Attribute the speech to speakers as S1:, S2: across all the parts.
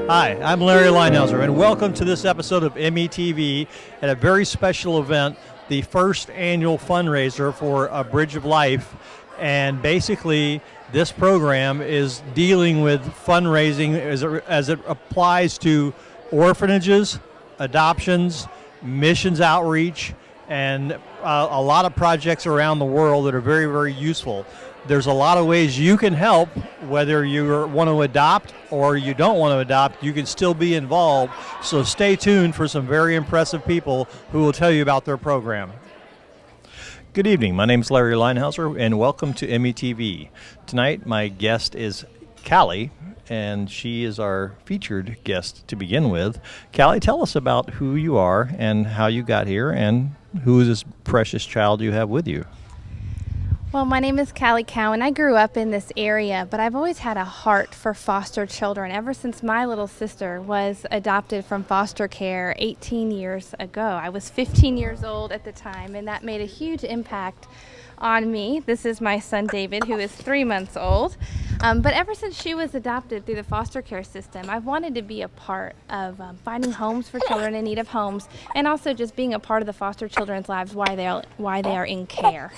S1: Hi, I'm Larry Linehauser, and welcome to this episode of METV at a very special event, the first annual fundraiser for A Bridge of Life. And basically, this program is dealing with fundraising as it applies to orphanages, adoptions, missions outreach, and a lot of projects around the world that are very, very useful. There's a lot of ways you can help, whether you want to adopt or you don't want to adopt, you can still be involved. So stay tuned for some very impressive people who will tell you about their program. Good evening, my name is Larry Linehauser, and welcome to METV. Tonight my guest is Callie, and she is our featured guest to begin with. Callie, tell us about who you are and how you got here, and who is this precious child you have with you.
S2: Well, my name is Callie Cowan. I grew up in this area, but I've always had a heart for foster children ever since my little sister was adopted from foster care 18 years ago. I was 15 years old at the time, and that made a huge impact on me. This is my son David, who is 3 months old. But ever since she was adopted through the foster care system, I've wanted to be a part of finding homes for children in need of homes, and also just being a part of the foster children's lives while they are in care.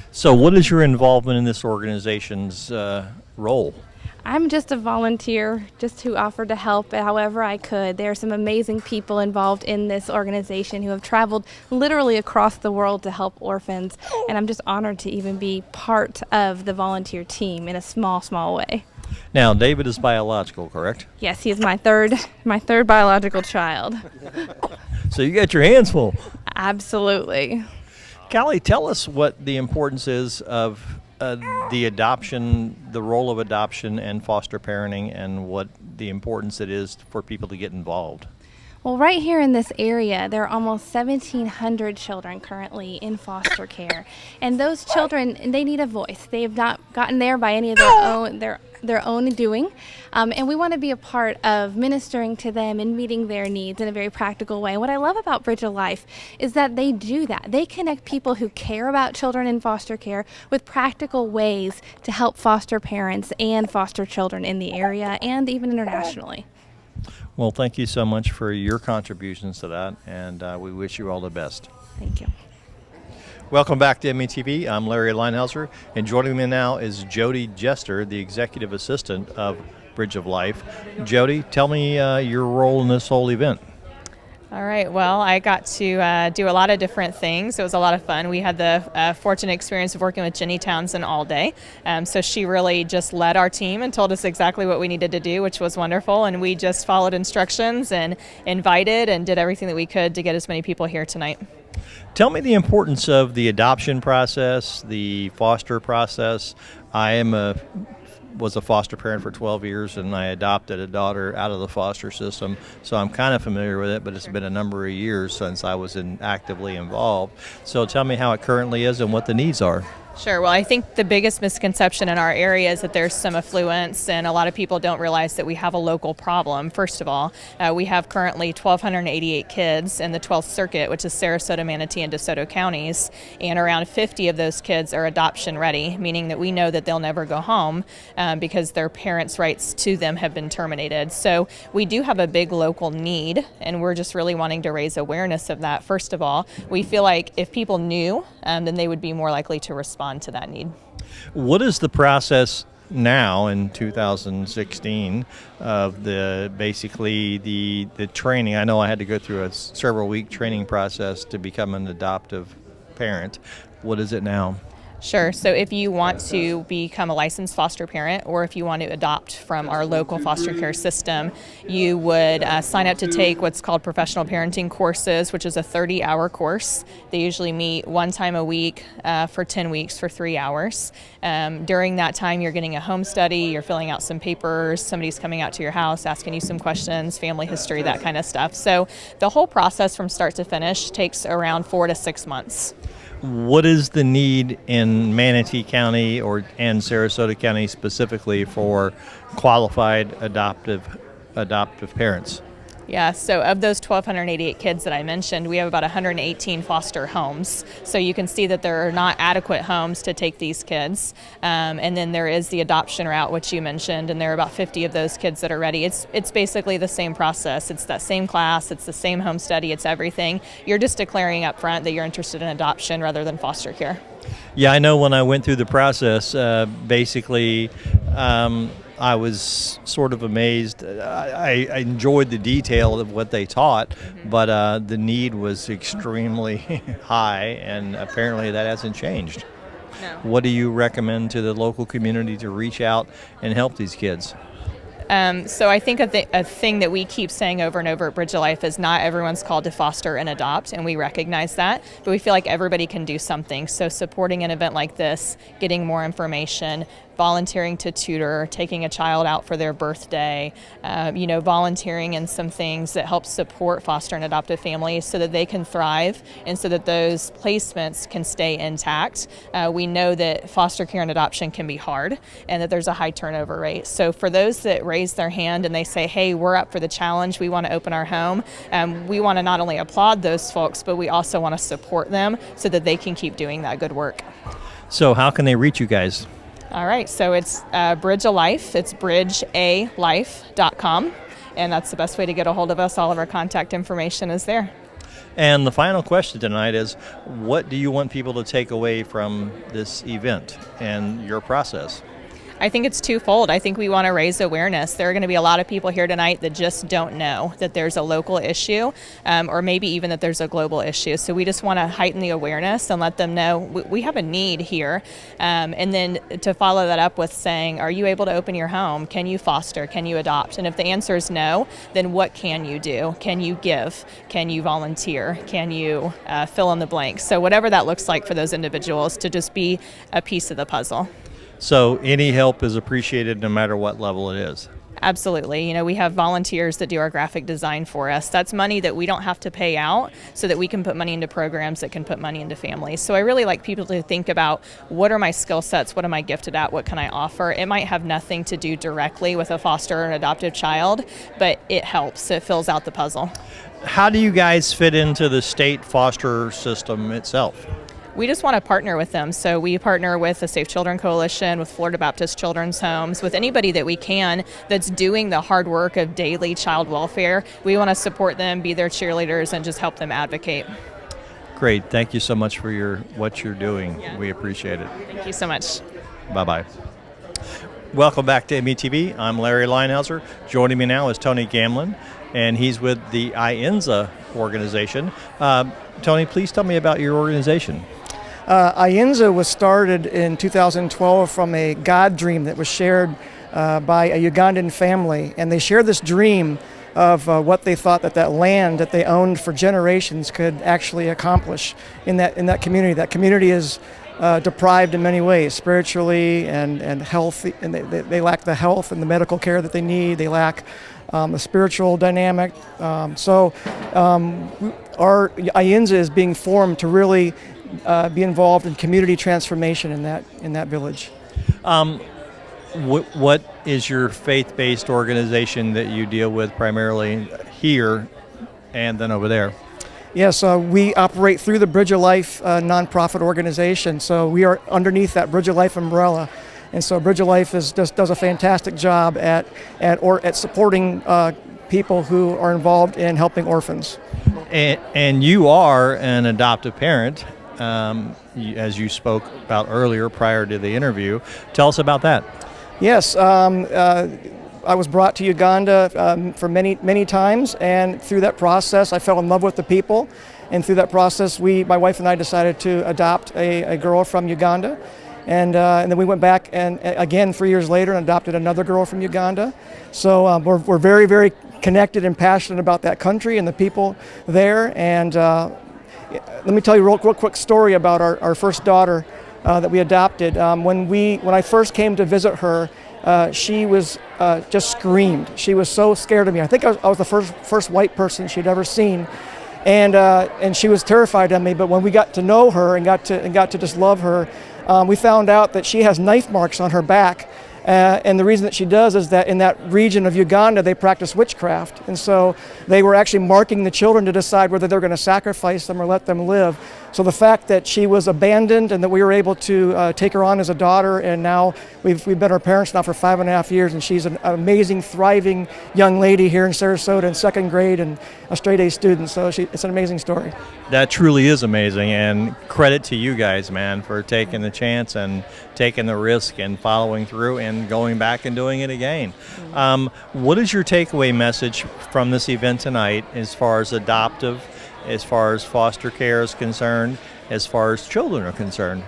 S1: So what is your involvement in this organization's role?
S2: I'm just a volunteer, just who offered to help however I could. There are some amazing people involved in this organization who have traveled literally across the world to help orphans, and I'm just honored to even be part of the volunteer team in a small way.
S1: Now, David is biological, correct?
S2: Yes, he is my third biological child.
S1: So you got your hands full.
S2: Absolutely.
S1: Callie, tell us what the importance is of the adoption, the role of adoption and foster parenting, and what the importance it is for people to get involved.
S2: Well, right here in this area, there are almost 1,700 children currently in foster care. And those children, they need a voice. They have not gotten there by any of their own doing. And we want to be a part of ministering to them and meeting their needs in a very practical way. And what I love about Bridge of Life is that they do that. They connect people who care about children in foster care with practical ways to help foster parents and foster children in the area and even internationally.
S1: Well, thank you so much for your contributions to that, and we wish you all the best.
S2: Thank you.
S1: Welcome back to METV. I'm Larry Linehauser, and joining me now is Jody Jester, the Executive Assistant of Bridge of Life. Jody, tell me your role in this whole event.
S3: All right, well, I got to do a lot of different things. It was a lot of fun. We had the fortunate experience of working with Jenny Townsend all day. So she really just led our team and told us exactly what we needed to do, which was wonderful. And we just followed instructions and invited and did everything that we could to get as many people here tonight.
S1: Tell me the importance of the adoption process, the foster process. I was a foster parent for 12 years, and I adopted a daughter out of the foster system, so I'm kind of familiar with it, but it's been a number of years since I was actively involved. So tell me how it currently is and what the needs are.
S3: Sure. Well, I think the biggest misconception in our area is that there's some affluence, and a lot of people don't realize that we have a local problem. First of all, we have currently 1,288 kids in the 12th Circuit, which is Sarasota, Manatee, and DeSoto counties, and around 50 of those kids are adoption ready, meaning that we know that they'll never go home because their parents' rights to them have been terminated. So we do have a big local need, and we're just really wanting to raise awareness of that. First of all, we feel like if people knew, then they would be more likely to respond to that need.
S1: What is the process now in 2016 of the training? I know I had to go through a several week training process to become an adoptive parent. What is it now?
S3: Sure. So if you want to become a licensed foster parent, or if you want to adopt from our local foster care system, you would sign up to take what's called professional parenting courses, which is a 30-hour course. They usually meet one time a week for 10 weeks for 3 hours. During that time, you're getting a home study, you're filling out some papers, somebody's coming out to your house, asking you some questions, family history, that kind of stuff. So the whole process from start to finish takes around 4 to 6 months.
S1: What is the need in Manatee County and Sarasota County specifically for qualified adoptive parents?
S3: Yeah, so of those 1,288 kids that I mentioned, we have about 118 foster homes. So you can see that there are not adequate homes to take these kids. And then there is the adoption route, which you mentioned, and there are about 50 of those kids that are ready. It's basically the same process. It's that same class, it's the same home study, it's everything. You're just declaring up front that you're interested in adoption rather than foster care.
S1: Yeah, I know when I went through the process, basically, I was sort of amazed. I enjoyed the detail of what they taught, but the need was extremely high, and apparently that hasn't changed.
S3: No.
S1: What do you recommend to the local community to reach out and help these kids?
S3: So I think a thing that we keep saying over and over at Bridge of Life is not everyone's called to foster and adopt, and we recognize that, but we feel like everybody can do something. So supporting an event like this, getting more information, volunteering to tutor, taking a child out for their birthday, volunteering in some things that help support foster and adoptive families so that they can thrive and so that those placements can stay intact. We know that foster care and adoption can be hard and that there's a high turnover rate. So for those that raise their hand and they say, hey, we're up for the challenge, we want to open our home, we want to not only applaud those folks, but we also want to support them so that they can keep doing that good work.
S1: So how can they reach you guys?
S3: All right, so it's Bridge of Life. It's bridgealife.com, and that's the best way to get a hold of us. All of our contact information is there.
S1: And the final question tonight is, what do you want people to take away from this event and your process?
S3: I think it's twofold. I think we want to raise awareness. There are going to be a lot of people here tonight that just don't know that there's a local issue, or maybe even that there's a global issue. So we just want to heighten the awareness and let them know we have a need here. And then to follow that up with saying, are you able to open your home? Can you foster? Can you adopt? And if the answer is no, then what can you do? Can you give? Can you volunteer? Can you fill in the blanks? So whatever that looks like for those individuals to just be a piece of the puzzle.
S1: So any help is appreciated no matter what level it is.
S3: Absolutely. We have volunteers that do our graphic design for us. That's money that we don't have to pay out so that we can put money into programs that can put money into families. So I really like people to think about, what are my skill sets? What am I gifted at? What can I offer? It might have nothing to do directly with a foster or an adoptive child, but it helps. It fills out the puzzle.
S1: How do you guys fit into the state foster system itself?
S3: We just want to partner with them. So we partner with the Safe Children Coalition, with Florida Baptist Children's Homes, with anybody that we can that's doing the hard work of daily child welfare. We want to support them, be their cheerleaders, and just help them advocate.
S1: Great. Thank you so much for what you're doing. Yeah. We appreciate it.
S3: Thank you so much.
S1: Bye-bye. Welcome back to METV. I'm Larry Leinhauser. Joining me now is Tony Gamlin, and he's with the IENZA organization. Tony, please tell me about your organization.
S4: IENZA was started in 2012 from a God dream that was shared by a Ugandan family, and they shared this dream of what they thought that land that they owned for generations could actually accomplish in that community. That community is deprived in many ways, spiritually and health, and they lack the health and the medical care that they need. They lack the spiritual dynamic. So our IENZA is being formed to really be involved in community transformation in that village.
S1: What is your faith-based organization that you deal with primarily here and then over there?
S4: Yes, we operate through the Bridge of Life nonprofit organization. So we are underneath that Bridge of Life umbrella. And so Bridge of Life does a fantastic job at supporting people who are involved in helping orphans.
S1: And you are an adoptive parent, as you spoke about earlier prior to the interview. Tell us about that.
S4: Yes, I was brought to Uganda for many times, and through that process I fell in love with the people, and through that process my wife and I decided to adopt a girl from Uganda, and then we went back and again 3 years later and adopted another girl from Uganda. So we're very, very connected and passionate about that country and the people there. And let me tell you a real quick story about our first daughter that we adopted. When I first came to visit her, she was just screamed. She was so scared of me. I think I was the first white person she'd ever seen, and she was terrified of me. But when we got to know her and got to just love her, we found out that she has knife marks on her back. And the reason that she does is that in that region of Uganda they practice witchcraft, and so they were actually marking the children to decide whether they're going to sacrifice them or let them live. So the fact that she was abandoned and that we were able to take her on as a daughter, and now we've been her parents now for 5.5 years, and she's an amazing, thriving young lady here in Sarasota in second grade and a straight A student. So it's an amazing story.
S1: That truly is amazing, and credit to you guys, man, for taking the chance and taking the risk and following through and going back and doing it again. What is your takeaway message from this event tonight as far as adoptive, as far as foster care is concerned, as far as children are concerned?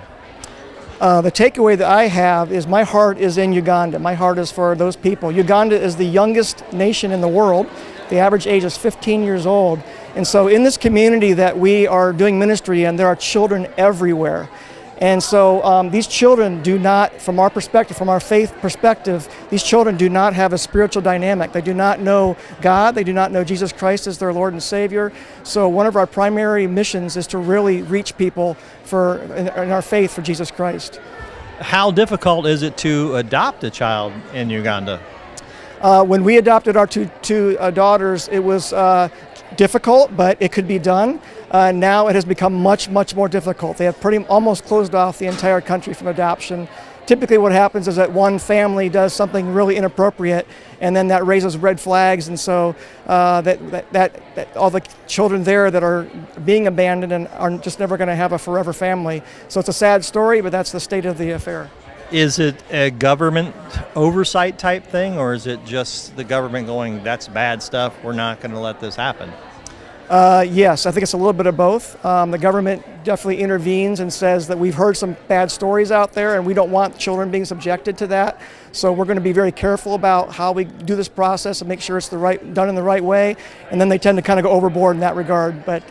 S4: The takeaway that I have is my heart is in Uganda. My heart is for those people. Uganda is the youngest nation in the world. The average age is 15 years old. And so in this community that we are doing ministry in, there are children everywhere. And so these children do not, from our perspective, from our faith perspective, these children do not have a spiritual dynamic. They do not know God. They do not know Jesus Christ as their Lord and Savior. So one of our primary missions is to really reach people in our faith for Jesus Christ.
S1: How difficult is it to adopt a child in Uganda?
S4: When we adopted our two daughters, it was difficult, but it could be done. Now it has become much more difficult. They have almost closed off the entire country from adoption. Typically what happens is that one family does something really inappropriate, and then that raises red flags, and so that all the children there that are being abandoned and are just never going to have a forever family. So it's a sad story, but that's the state of the affair.
S1: Is it a government oversight type thing, or is it just the government going, that's bad stuff, we're not going to let this happen?
S4: Yes, I think it's a little bit of both. The government definitely intervenes and says that we've heard some bad stories out there and we don't want children being subjected to that. So we're going to be very careful about how we do this process and make sure it's done in the right way. And then they tend to kind of go overboard in that regard, but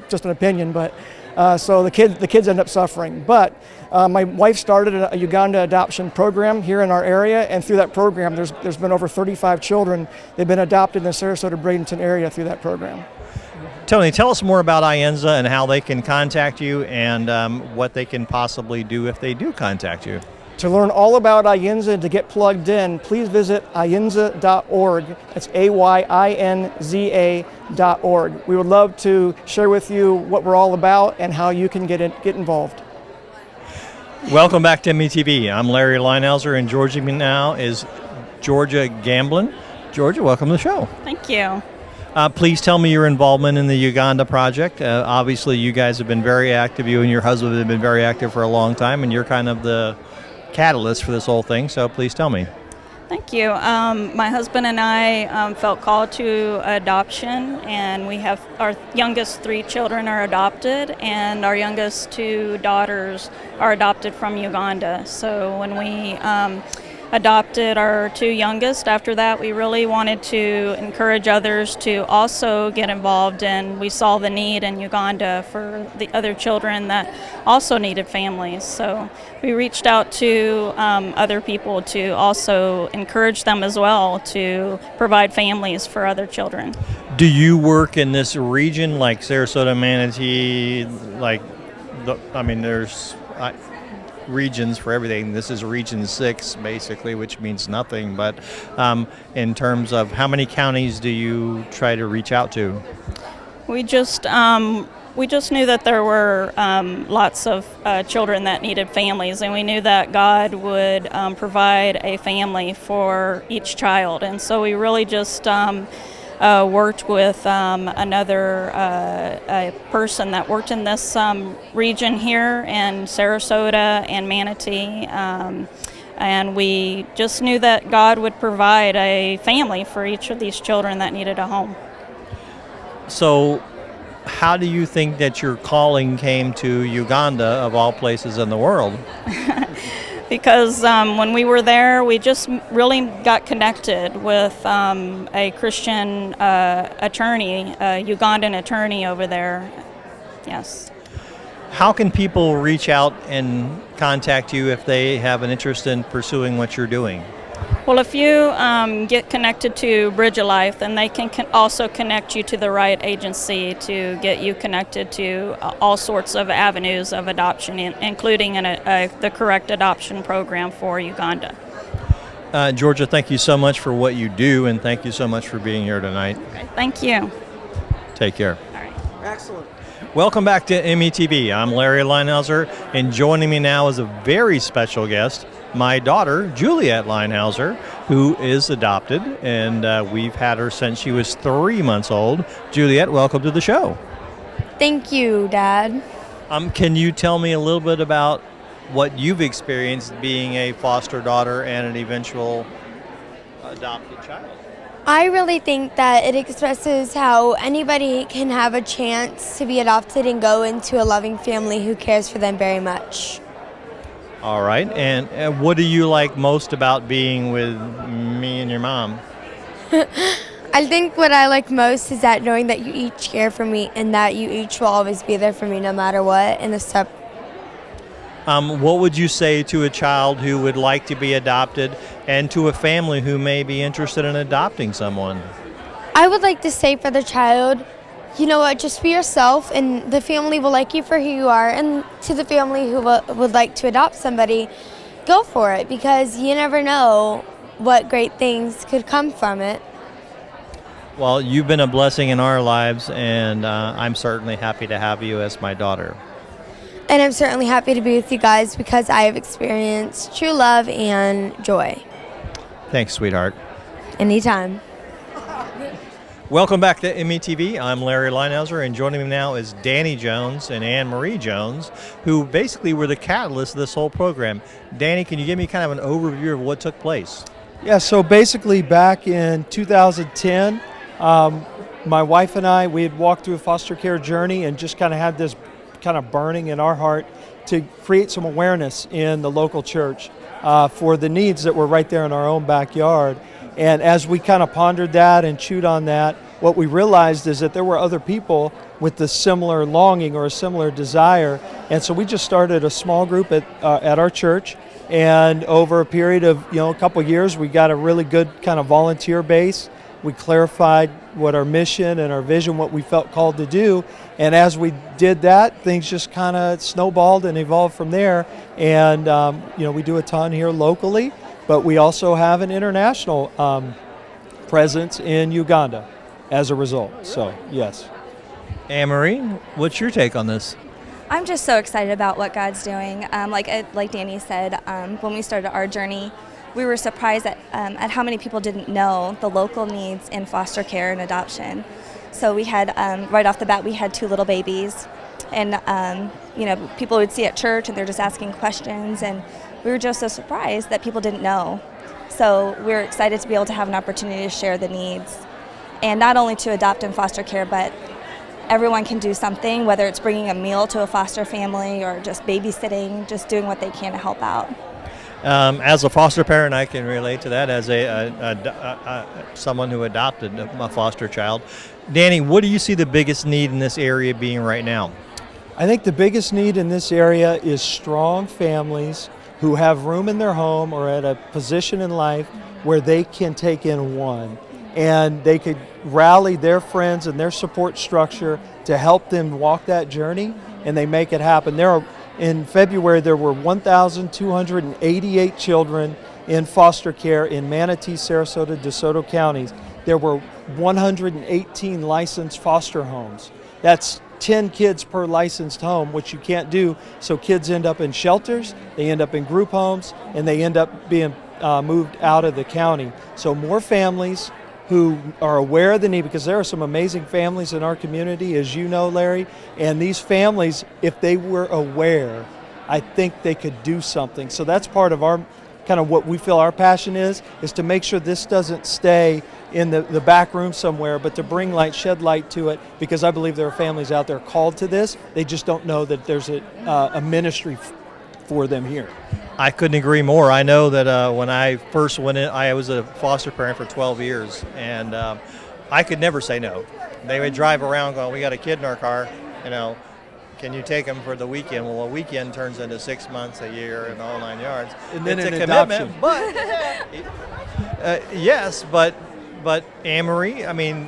S4: just an opinion. But so the kids end up suffering. But my wife started a Uganda adoption program here in our area, and through that program there's been over 35 children. They've been adopted in the Sarasota-Bradenton area through that program.
S1: Tony, tell us more about Ayenza and how they can contact you, and what they can possibly do if they do contact you.
S4: To learn all about Ayenza and to get plugged in, please visit ayenza.org. It's AYINZA.org. We would love to share with you what we're all about and how you can get involved.
S1: Welcome back to METV. I'm Larry Leinhauser, and joining me now is Georgia Gamblin. Georgia, welcome to the show.
S5: Thank you.
S1: Please tell me your involvement in the Uganda project. Obviously, you guys have been very active. You and your husband have been very active for a long time, and you're kind of the catalyst for this whole thing, so please tell me.
S5: Thank you. My husband and I felt called to adoption, and we have our youngest 3 children are adopted, and our youngest 2 daughters are adopted from Uganda. So when we adopted our 2 youngest, after that we really wanted to encourage others to also get involved, and we saw the need in Uganda for the other children that also needed families. So we reached out to other people to also encourage them as well to provide families for other children.
S1: Do you work in this region like Sarasota, Manatee, there's regions for everything. This is region 6 basically, which means nothing, but in terms of how many counties do you try to reach out to?
S5: We just knew that there were lots of children that needed families, and we knew that God would provide a family for each child, and so we really just worked with another a person that worked in this region here in Sarasota and Manatee, And we just knew that God would provide a family for each of these children that needed a home.
S1: So, how do you think that your calling came to Uganda, of all places in the world?
S5: Because when we were there, we just really got connected with a Christian attorney, a Ugandan attorney over there. Yes.
S1: How can people reach out and contact you if they have an interest in pursuing what you're doing?
S5: Well, if you get connected to Bridge of Life, then they can also connect you to the right agency to get you connected to all sorts of avenues of adoption, including the correct adoption program for Uganda.
S1: Georgia, thank you so much for what you do, and thank you so much for being here tonight.
S5: Okay, thank you.
S1: Take care.
S5: All right.
S4: Excellent.
S1: Welcome back to METV. I'm Larry Linehauser, and joining me now is a very special guest, my daughter, Juliet Linehauser, who is adopted, and we've had her since she was 3 months old. Juliet, welcome to the show.
S6: Thank you, Dad.
S1: Can you tell me a little bit about what you've experienced being a foster daughter and an eventual adopted child?
S6: I really think that it expresses how anybody can have a chance to be adopted and go into a loving family who cares for them very much.
S1: All right, and what do you like most about being with me and your mom?
S6: I think what I like most is that knowing that you each care for me and that you each will always be there for me no matter what in the step.
S1: What would you say to a child who would like to be adopted and to a family who may be interested in adopting someone?
S6: I would like to say for the child, you know what, just be yourself and the family will like you for who you are. And to the family who would like to adopt somebody, go for it because you never know what great things could come from it.
S1: Well, you've been a blessing in our lives, and I'm certainly happy to have you as my daughter.
S6: And I'm certainly happy to be with you guys because I have experienced true love and joy.
S1: Thanks, sweetheart.
S6: Anytime.
S1: Welcome back to METV. I'm Larry Linehauser, and joining me now is Danny Jones and Anne Marie Jones, who basically were the catalyst of this whole program. Danny, can you give me kind of an overview of what took place?
S7: Yeah, so basically back in 2010, my wife and I, we had walked through a foster care journey and just kind of had this kind of burning in our heart to create some awareness in the local church for the needs that were right there in our own backyard. And as we kind of pondered that and chewed on that, what we realized is that there were other people with the similar longing or a similar desire. And so we just started a small group at our church. And over a period of a couple years, we got a really good kind of volunteer base. We clarified what our mission and our vision, what we felt called to do. And as we did that, things just kind of snowballed and evolved from there. And, we do a ton here locally, but we also have an international presence in Uganda as a result. So, yes.
S1: Anne-Marie, what's your take on this?
S8: I'm just so excited about what God's doing. Like Danny said, when we started our journey, we were surprised at how many people didn't know the local needs in foster care and adoption. So we had, right off the bat, we had 2 little babies. And, people would see at church and they're just asking questions. And we were just so surprised that people didn't know. So we're excited to be able to have an opportunity to share the needs. And not only to adopt in foster care, but everyone can do something, whether it's bringing a meal to a foster family or just babysitting, just doing what they can to help out.
S1: As a foster parent, I can relate to that as someone who adopted a foster child. Danny, what do you see the biggest need in this area being right now?
S7: I think the biggest need in this area is strong families who have room in their home or at a position in life where they can take in one. And they could rally their friends and their support structure to help them walk that journey, and they make it happen. In February, there were 1,288 children in foster care in Manatee, Sarasota, DeSoto counties. There were 118 licensed foster homes. That's 10 kids per licensed home, which you can't do. So kids end up in shelters, they end up in group homes, and they end up being moved out of the county. So more families who are aware of the need, because there are some amazing families in our community, as you know, Larry, and these families, if they were aware, I think they could do something. So that's part of our kind of what we feel our passion is to make sure this doesn't stay in the back room somewhere, but to bring light, shed light to it, because I believe there are families out there called to this. They just don't know that there's a ministry for them here.
S1: I couldn't agree more. I know that when I first went in, I was a foster parent for 12 years, and I could never say no. They would drive around going, we got a kid in our car, can you take them for the weekend? Well, a weekend turns into 6 months, a year, and the whole 9 yards.
S7: And then
S1: it's
S7: an
S1: a commitment,
S7: adoption.
S1: but yes, but Anne-Marie, I mean,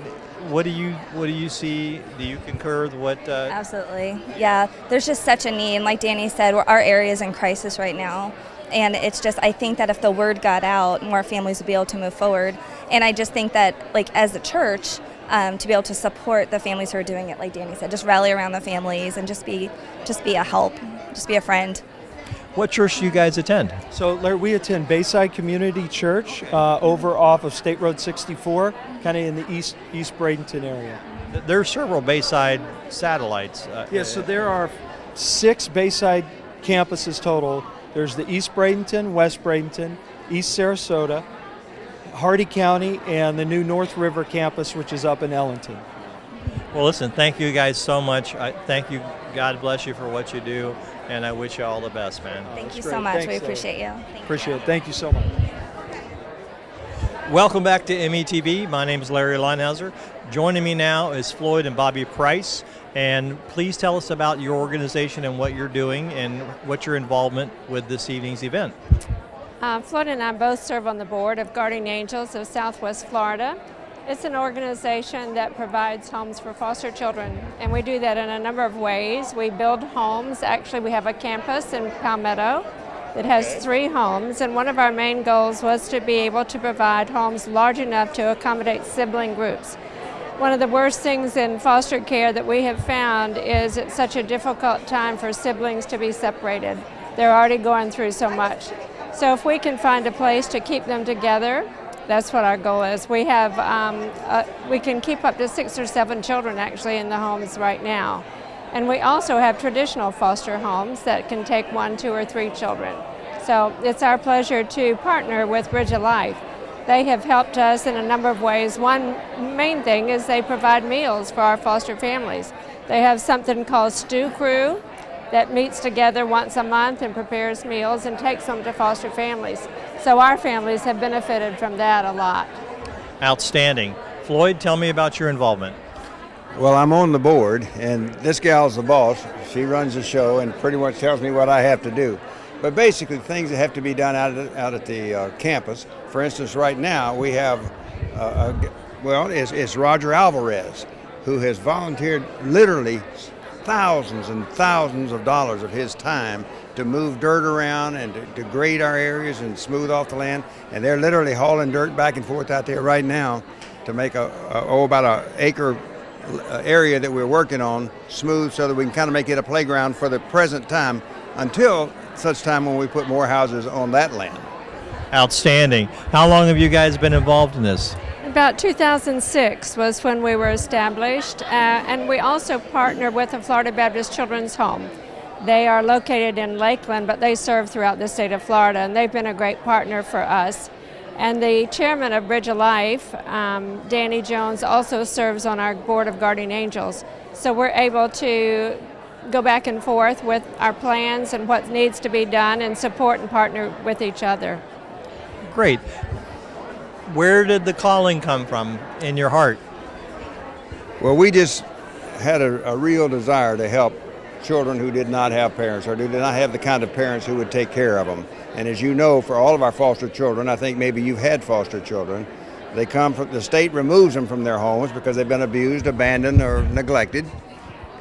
S1: what do you see? Do you concur with what?
S8: Absolutely. Yeah, there's just such a need. And like Danny said, our area is in crisis right now. And it's just, I think that if the word got out, more families would be able to move forward. And I just think that, like, as a church, to be able to support the families who are doing it, like Danny said, just rally around the families and just be a help, just be a friend.
S1: What church do you guys attend?
S7: So, Larry, we attend Bayside Community Church over off of State Road 64, kind of in the East Bradenton area.
S1: There are several Bayside satellites.
S7: So there are 6 Bayside campuses total. There's the East Bradenton, West Bradenton, East Sarasota, Hardy County, and the new North River campus, which is up in Ellington.
S1: Well, listen, thank you guys so much. Thank you. God bless you for what you do, and I wish you all the best, man.
S8: Thank you
S7: great.
S8: so much.
S7: Thanks,
S8: we
S7: Larry.
S8: appreciate you.
S7: Appreciate it. Thank you so much.
S1: Welcome back to METV. My name is Larry Leinhauser. Joining me now is Floyd and Bobby Price. And please tell us about your organization and what you're doing and what's your involvement with this evening's event.
S9: Floyd and I both serve on the board of Guardian Angels of Southwest Florida. It's an organization that provides homes for foster children, and we do that in a number of ways. We build homes. Actually, we have a campus in Palmetto that has 3 homes, and one of our main goals was to be able to provide homes large enough to accommodate sibling groups. One of the worst things in foster care that we have found is it's such a difficult time for siblings to be separated. They're already going through so much. So if we can find a place to keep them together, that's what our goal is. We have, we can keep up to 6 or 7 children actually in the homes right now. And we also have traditional foster homes that can take 1, 2, or 3 children. So it's our pleasure to partner with Bridge of Life. They have helped us in a number of ways. One main thing is they provide meals for our foster families. They have something called Stew Crew that meets together once a month and prepares meals and takes them to foster families. So our families have benefited from that a lot.
S1: Outstanding. Floyd, tell me about your involvement.
S10: Well, I'm on the board, and this gal's the boss. She runs the show and pretty much tells me what I have to do. But basically, things that have to be done out at the campus. For instance, right now we have, it's Roger Alvarez, who has volunteered literally thousands and thousands of dollars of his time to move dirt around and to grade our areas and smooth off the land. And they're literally hauling dirt back and forth out there right now to make about an acre area that we're working on smooth so that we can kind of make it a playground for the present time until such time when we put more houses on that land.
S1: Outstanding. How long have you guys been involved in this?
S9: About 2006 was when we were established, and we also partner with the Florida Baptist Children's Home. They are located in Lakeland, but they serve throughout the state of Florida, and they've been a great partner for us. And the chairman of Bridge of Life, Danny Jones, also serves on our board of Guardian Angels. So we're able to go back and forth with our plans and what needs to be done and support and partner with each other.
S1: Great. Where did the calling come from in your heart?
S10: Well, we just had a real desire to help children who did not have parents or who did not have the kind of parents who would take care of them. And as you know, for all of our foster children, I think maybe you've had foster children, they come from, the state removes them from their homes because they've been abused, abandoned, or neglected.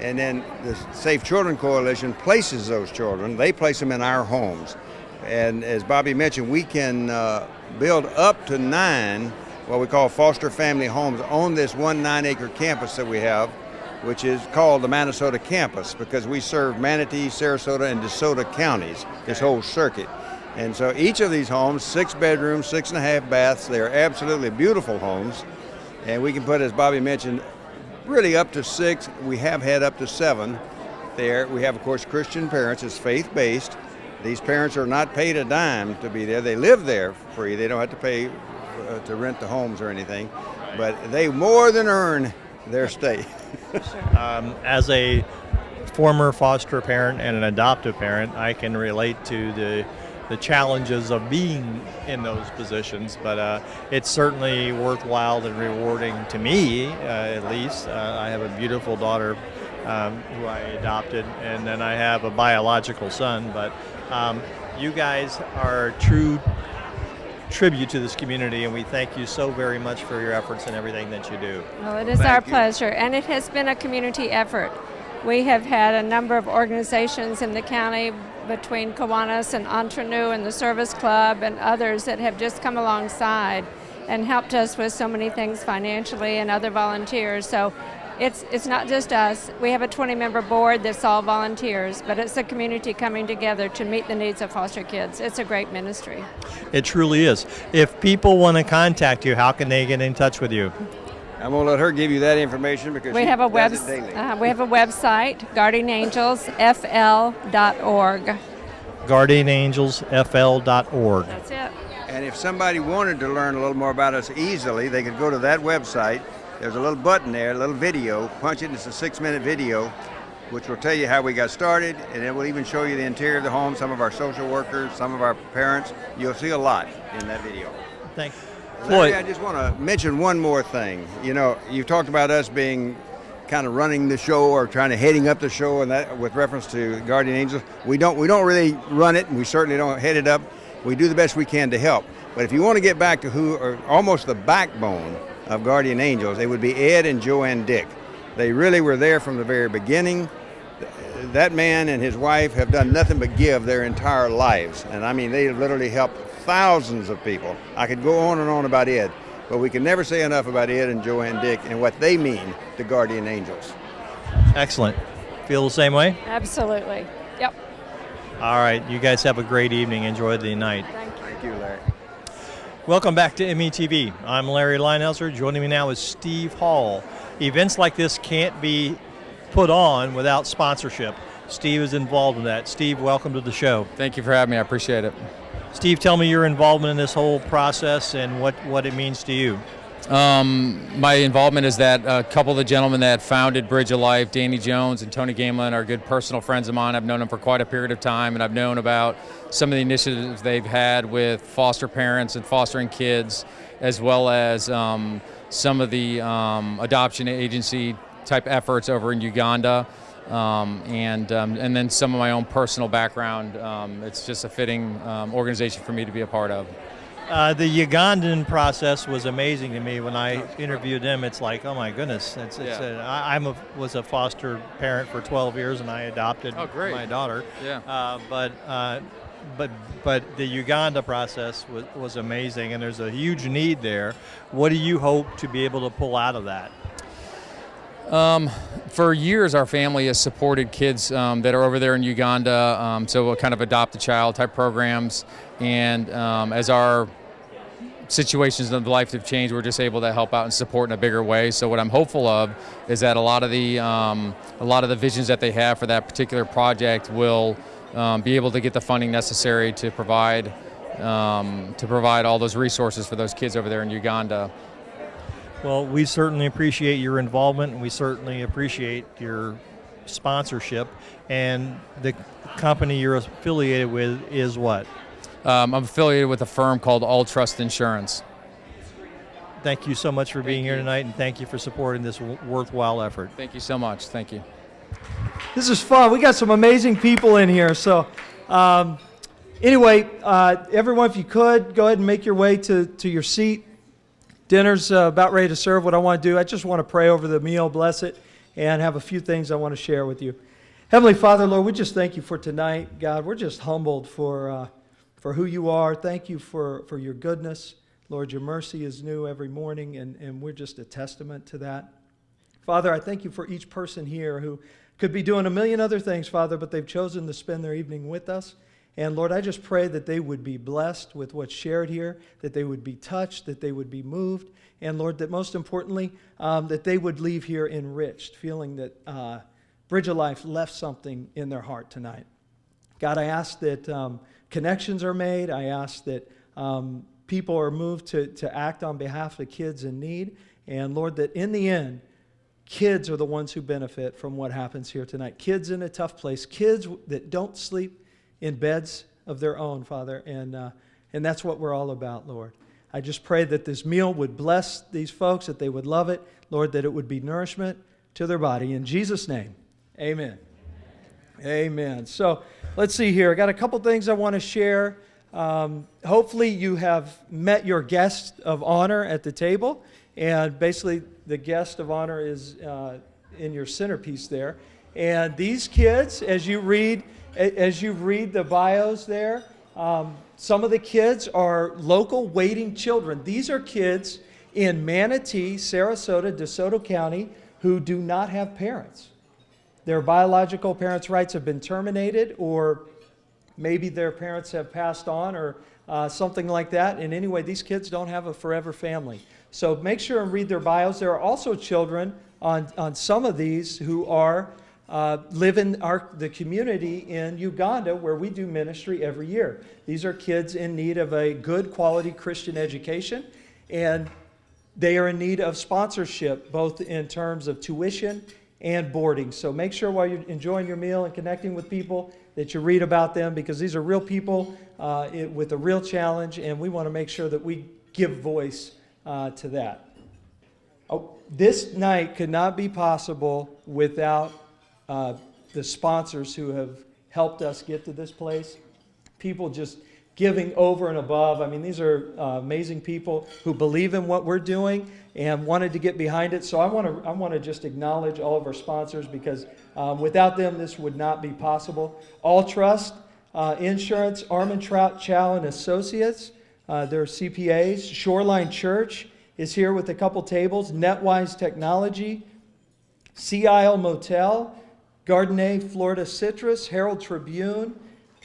S10: And then the Safe Children Coalition places those children, they place them in our homes. And as Bobby mentioned, we can build up to 9 what we call foster family homes on this 1 9-acre campus that we have, which is called the Manasota campus because we serve Manatee, Sarasota, and DeSoto counties, this whole circuit. And so each of these homes, 6 bedrooms, 6.5 baths, they're absolutely beautiful homes. And we can put, as Bobby mentioned, really up to 6. We have had up to 7 there. We have, of course, Christian parents. It's faith-based. These parents are not paid a dime to be there. They live there free. They don't have to pay to rent the homes or anything, but they more than earn their stay.
S1: As a former foster parent and an adoptive parent, I can relate to the challenges of being in those positions, but it's certainly worthwhile and rewarding to me, at least. I have a beautiful daughter who I adopted, and then I have a biological son, but you guys are a true tribute to this community, and we thank you so very much for your efforts and everything that you do.
S9: Well, it is our pleasure, and it has been a community effort. We have had a number of organizations in the county between Kiwanis and Entre Nous and the Service Club and others that have just come alongside and helped us with so many things financially, and other volunteers. So it's not just us. We have a 20-member board that's all volunteers, but it's a community coming together to meet the needs of foster kids. It's a great ministry.
S1: It truly is. If people want to contact you, how can they get in touch with you?
S10: I'm going to let her give you that information because
S9: We
S10: she
S9: have a
S10: does it daily.
S9: we have a website, guardianangelsfl.org.
S1: guardianangelsfl.org.
S9: That's it.
S10: And if somebody wanted to learn a little more about us easily, they could go to that website. There's a little button there, a little video. Punch it, and it's a 6-minute video, which will tell you how we got started, and it will even show you the interior of the home, some of our social workers, some of our parents. You'll see a lot in that video.
S1: Thank you.
S10: Larry,
S1: Floyd.
S10: I just want to mention one more thing. You know, you talked about us being kind of running the show or trying to heading up the show, and that with reference to Guardian Angels. We don't really run it, and we certainly don't head it up. We do the best we can to help. But if you want to get back to who are almost the backbone of Guardian Angels, it would be Ed and Joanne Dick. They really were there from the very beginning. That man and his wife have done nothing but give their entire lives. And I mean, they literally helped thousands of people. I could go on and on about Ed, but we can never say enough about Ed and Joanne Dick and what they mean to Guardian Angels.
S1: Excellent. Feel the same way?
S9: Absolutely. Yep.
S1: All right. You guys have a great evening. Enjoy the night.
S10: Thank you, Larry.
S1: Welcome back to METV. I'm Larry Leinhauser. Joining me now is Steve Hall. Events like this can't be put on without sponsorship. Steve is involved in that. Steve, welcome to the show.
S11: Thank you for having me. I appreciate it.
S1: Steve, tell me your involvement in this whole process and what it means to you.
S11: My involvement is that a couple of the gentlemen that founded Bridge of Life, Danny Jones and Tony Gamelin, are good personal friends of mine. I've known them for quite a period of time, and I've known about some of the initiatives they've had with foster parents and fostering kids, as well as some of the adoption agency type efforts over in Uganda. And then some of my own personal background. It's just a fitting organization for me to be a part of.
S1: The Ugandan process was amazing to me. When I interviewed them, it's like, oh my goodness. I was a foster parent for 12 years, and I adopted my daughter.
S11: Yeah.
S1: But the Uganda process was amazing, and there's a huge need there. What do you hope to be able to pull out of that?
S11: For years, our family has supported kids that are over there in Uganda, so we'll kind of adopt a child type programs. And as our situations in life have changed, we're just able to help out and support in a bigger way. So what I'm hopeful of is that a lot of the visions that they have for that particular project will be able to get the funding necessary to provide all those resources for those kids over there in Uganda.
S1: Well, we certainly appreciate your involvement, and we certainly appreciate your sponsorship. And the company you're affiliated with is what?
S11: I'm affiliated with a firm called All Trust Insurance.
S1: Thank you so much for being here tonight, and thank you for supporting this worthwhile effort.
S11: Thank you so much. Thank you.
S7: This is fun. We got some amazing people in here. So anyway, everyone, if you could, go ahead and make your way to your seat. Dinner's about ready to serve. What I want to do, I just want to pray over the meal, bless it, and have a few things I want to share with you. Heavenly Father, Lord, we just thank you for tonight. God, we're just humbled for who you are. Thank you for your goodness. Lord, your mercy is new every morning, and we're just a testament to that. Father, I thank you for each person here who could be doing a million other things, Father, but they've chosen to spend their evening with us. And Lord, I just pray that they would be blessed with what's shared here, that they would be touched, that they would be moved, and Lord, that most importantly, that they would leave here enriched, feeling that Bridge of Life left something in their heart tonight. God, I ask that connections are made. I ask that people are moved to act on behalf of kids in need. And Lord, that in the end, kids are the ones who benefit from what happens here tonight. Kids in a tough place, kids that don't sleep in beds of their own, Father. And that's what we're all about, Lord. I just pray that this meal would bless these folks, that they would love it. Lord, that it would be nourishment to their body. In Jesus' name, amen. Amen. So let's see here. I got a couple things I want to share. Hopefully you have met your guest of honor at the table. And basically the guest of honor is in your centerpiece there. And these kids, as you read the bios there, some of the kids are local waiting children. These are kids in Manatee, Sarasota, DeSoto County who do not have parents. Their biological parents' rights have been terminated, or maybe their parents have passed on, or something like that. And anyway, these kids don't have a forever family. So make sure and read their bios. There are also children on some of these who are live in the community in Uganda where we do ministry every year. These are kids in need of a good quality Christian education, and they are in need of sponsorship, both in terms of tuition and boarding. So make sure while you're enjoying your meal and connecting with people that you read about them, because these are real people with a real challenge, and we want to make sure that we give voice to that. Oh, this night could not be possible without the sponsors who have helped us get to this place. People just giving over and above. I mean, these are amazing people who believe in what we're doing and wanted to get behind it. So I want to just acknowledge all of our sponsors, because without them this would not be possible. All Trust Insurance, Armand Trout Chow and Associates, they're CPAs. Shoreline Church is here with a couple tables. Netwise Technology, Sea Isle Motel, Gardenet Florida Citrus, Herald Tribune,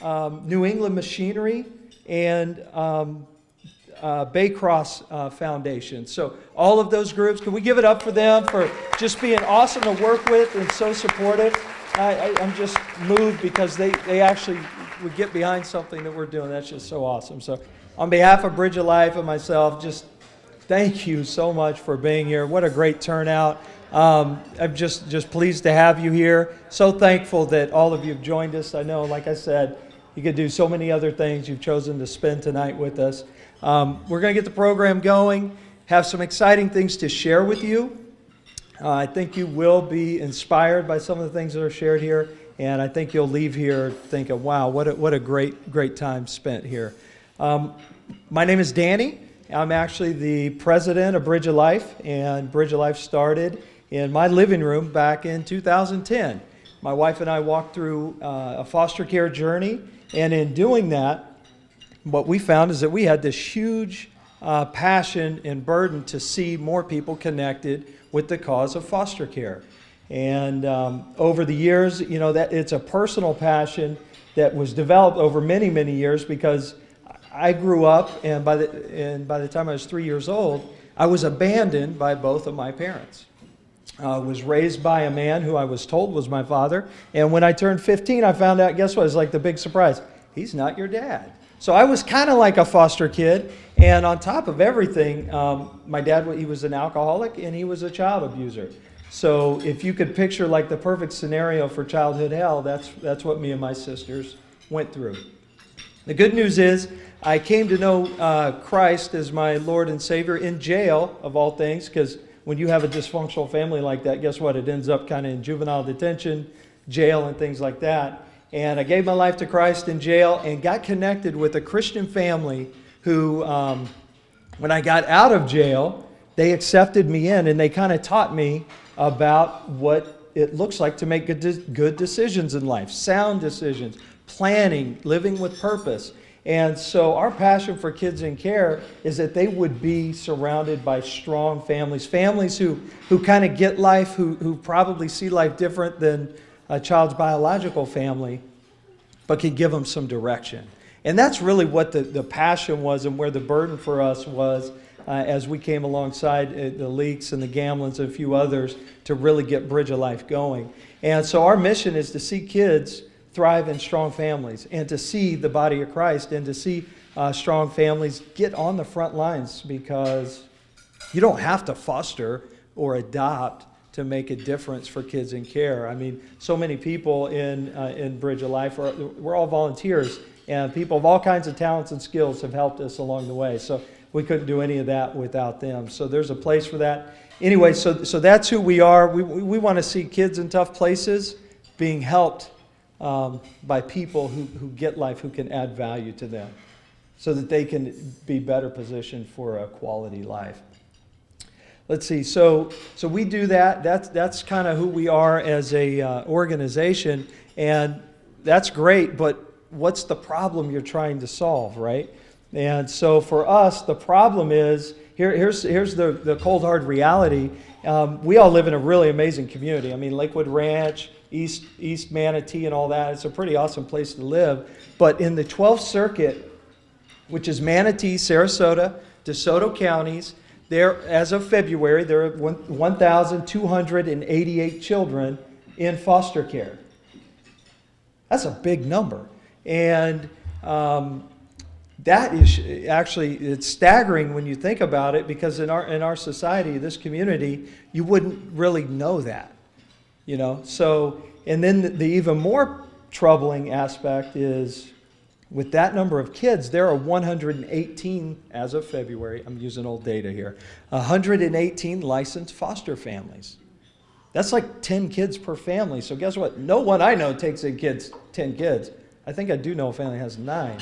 S7: New England Machinery, and Baycross Foundation. So all of those groups, can we give it up for them for just being awesome to work with and so supportive? I'm just moved because they actually would get behind something that we're doing. That's just so awesome. So on behalf of Bridge of Life and myself, just thank you so much for being here. What a great turnout. I'm just pleased to have you here. So thankful that all of you have joined us. I know, like I said, you could do so many other things. You've chosen to spend tonight with us. We're going to get the program going, have some exciting things to share with you. I think you will be inspired by some of the things that are shared here, and I think you'll leave here thinking, wow, what a great time spent here. My name is Danny. I'm actually the president of Bridge of Life, and Bridge of Life started in my living room back in 2010. My wife and I walked through a foster care journey, and in doing that, what we found is that we had this huge passion and burden to see more people connected with the cause of foster care. And over the years, you know, that it's a personal passion that was developed over many years, because I grew up, and by the time I was 3 years old, I was abandoned by both of my parents. I was raised by a man who I was told was my father, and when I turned 15, I found out, guess what? It was like the big surprise. He's not your dad. So I was kind of like a foster kid, and on top of everything, my dad, he was an alcoholic, and he was a child abuser. So if you could picture like the perfect scenario for childhood hell, that's what me and my sisters went through. The good news is I came to know Christ as my Lord and Savior in jail, of all things, because when you have a dysfunctional family like that, guess what? It ends up kind of in juvenile detention, jail, and things like that. And I gave my life to Christ in jail and got connected with a Christian family who, when I got out of jail, they accepted me in, and they kind of taught me about what it looks like to make good decisions in life, sound decisions, planning, living with purpose. And so our passion for Kids in Care is that they would be surrounded by strong families who kind of get life, who probably see life different than a child's biological family, but can give them some direction. And that's really what the passion was, and where the burden for us was as we came alongside the Leaks and the Gamlins and a few others to really get Bridge of Life going. And so our mission is to see kids thrive in strong families and to see the body of Christ and to see strong families get on the front lines, because you don't have to foster or adopt to make a difference for kids in care. I mean, so many people in Bridge of Life, we're all volunteers, and people of all kinds of talents and skills have helped us along the way. So we couldn't do any of that without them. So there's a place for that. Anyway, so that's who we are. We want to see kids in tough places being helped by people who get life, who can add value to them, so that they can be better positioned for a quality life. Let's see. So we do that. That's kind of who we are as a organization, and that's great. But what's the problem you're trying to solve, right? And so for us, the problem is here's the cold hard reality. We all live in a really amazing community. I mean, Lakewood Ranch, East Manatee, and all that. It's a pretty awesome place to live. But in the 12th Circuit, which is Manatee, Sarasota, DeSoto counties, there, as of February, there are 1,288 children in foster care. That's a big number. And that is actually, it's staggering when you think about it, because in our society, this community, you wouldn't really know that, you know. So, and then the even more troubling aspect is, with that number of kids, there are 118, as of February, I'm using old data here, 118 licensed foster families. That's like 10 kids per family. So guess what? No one I know takes in 10 kids. I think I do know a family that has 9.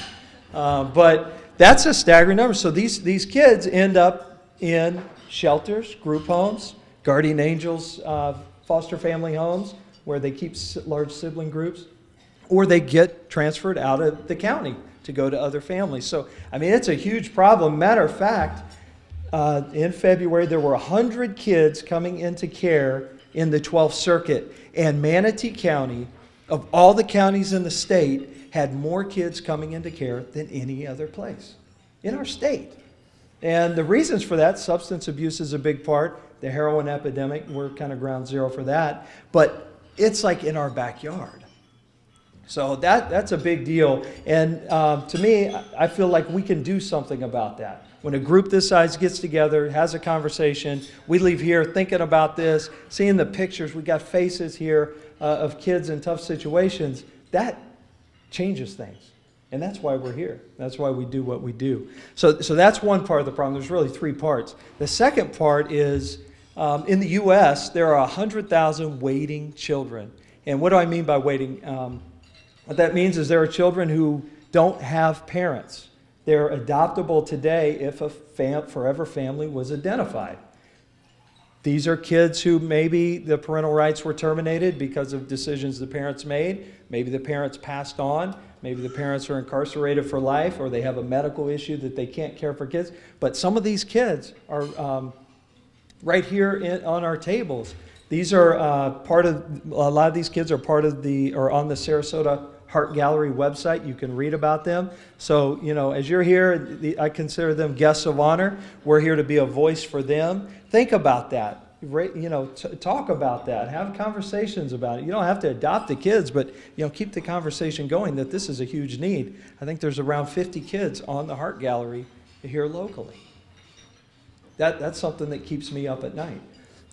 S7: But that's a staggering number. So these kids end up in shelters, group homes, guardian angels, foster family homes, where they keep large sibling groups, or they get transferred out of the county to go to other families. So, I mean, it's a huge problem. Matter of fact, in February, there were 100 kids coming into care in the 12th Circuit, and Manatee County, of all the counties in the state, had more kids coming into care than any other place in our state. And the reasons for that, substance abuse is a big part. The heroin epidemic, we're kind of ground zero for that. But it's like in our backyard. So that's a big deal. And to me, I feel like we can do something about that. When a group this size gets together, has a conversation, we leave here thinking about this, seeing the pictures, we got faces here of kids in tough situations, that changes things. And that's why we're here. That's why we do what we do. So that's one part of the problem. There's really 3 parts. The second part is, in the U.S., there are 100,000 waiting children. And what do I mean by waiting? What that means is there are children who don't have parents. They're adoptable today if a forever family was identified. These are kids who maybe the parental rights were terminated because of decisions the parents made. Maybe the parents passed on. Maybe the parents are incarcerated for life, or they have a medical issue that they can't care for kids. But some of these kids are right here on our tables. These are a lot of these kids are on the Sarasota Heart Gallery website. You can read about them. So, you know, as you're here, I consider them guests of honor. We're here to be a voice for them. Think about that. You know, talk about that. Have conversations about it. You don't have to adopt the kids, but, you know, keep the conversation going that this is a huge need. I think there's around 50 kids on the Heart Gallery here locally. That's something that keeps me up at night.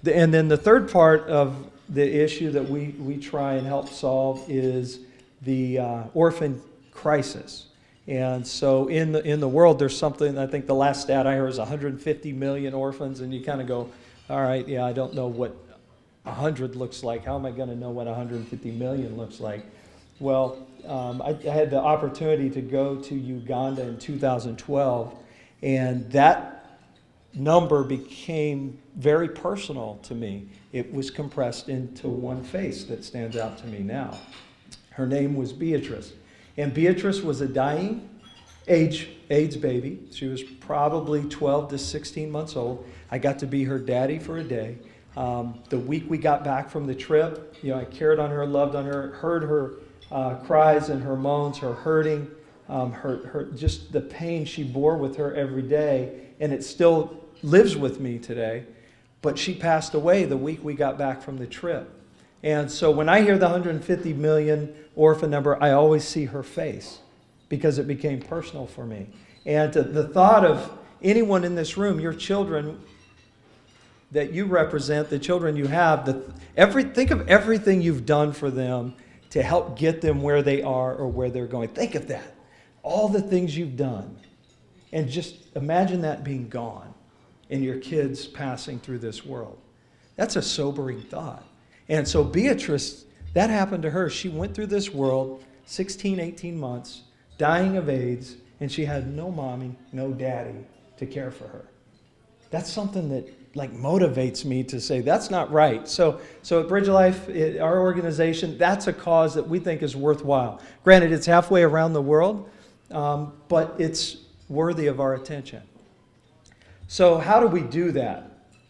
S7: And then the third part of the issue that we try and help solve is the orphan crisis. And so in the world, there's something, I think the last stat I heard is 150 million orphans, and you kind of go, all right, yeah, I don't know what 100 looks like. How am I going to know what 150 million looks like? Well, I had the opportunity to go to Uganda in 2012, and that number became very personal to me. It was compressed into one face that stands out to me now. Her name was Beatrice. And Beatrice was a dying AIDS baby. She was probably 12 to 16 months old. I got to be her daddy for a day. The week we got back from the trip, you know, I cared on her, loved on her, heard her cries and her moans, her hurting, her just the pain she bore with her every day, and it still lives with me today. But she passed away the week we got back from the trip. And so when I hear the 150 million orphan number, I always see her face because it became personal for me. And the thought of anyone in this room, your children that you represent, the children you have, think of everything you've done for them to help get them where they are or where they're going. Think of that. All the things you've done. And just imagine that being gone and your kids passing through this world. That's a sobering thought. And so Beatrice, that happened to her. She went through this world, 16, 18 months, dying of AIDS, and she had no mommy, no daddy to care for her. That's something that motivates me to say that's not right. So at Bridge of Life, our organization, that's a cause that we think is worthwhile. Granted, it's halfway around the world, but it's worthy of our attention. So how do we do that?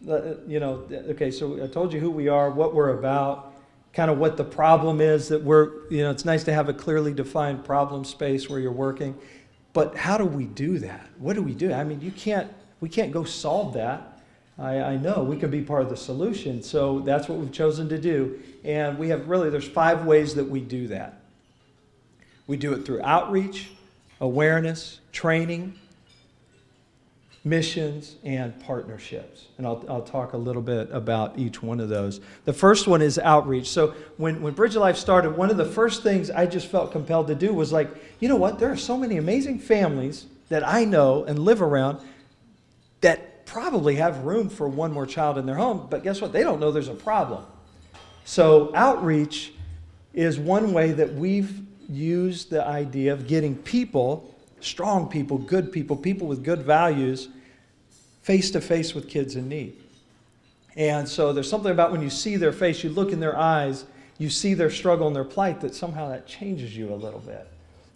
S7: Okay, so I told you who we are, what we're about, kind of what the problem is that it's nice to have a clearly defined problem space where you're working. But how do we do that? What do we do? I mean, we can't go solve that. I know we can be part of the solution. So that's what we've chosen to do. And there's 5 ways that we do that. We do it through outreach, awareness, training, missions, and partnerships. And I'll talk a little bit about each one of those. The first one is outreach. So when Bridge of Life started, one of the first things I just felt compelled to do was you know what? There are so many amazing families that I know and live around that probably have room for one more child in their home, but guess what? They don't know there's a problem. So outreach is one way that we've used the idea of getting people, strong people, good people, people with good values, face to face with kids in need. And so there's something about when you see their face, you look in their eyes, you see their struggle and their plight, that somehow that changes you a little bit.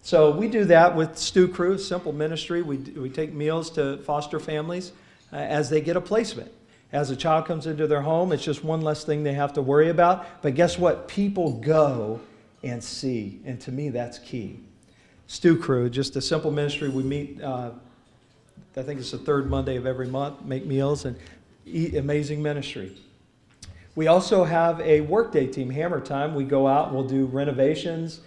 S7: So we do that with Stew Crew, simple ministry. We take meals to foster families as they get a placement. As a child comes into their home, it's just one less thing they have to worry about. But guess what? People go and see. And to me, that's key. Stew Crew, just a simple ministry. We meet, I think it's the 3rd Monday of every month, make meals and eat. Amazing ministry. We also have a workday team, Hammer Time. We go out, we'll do renovations,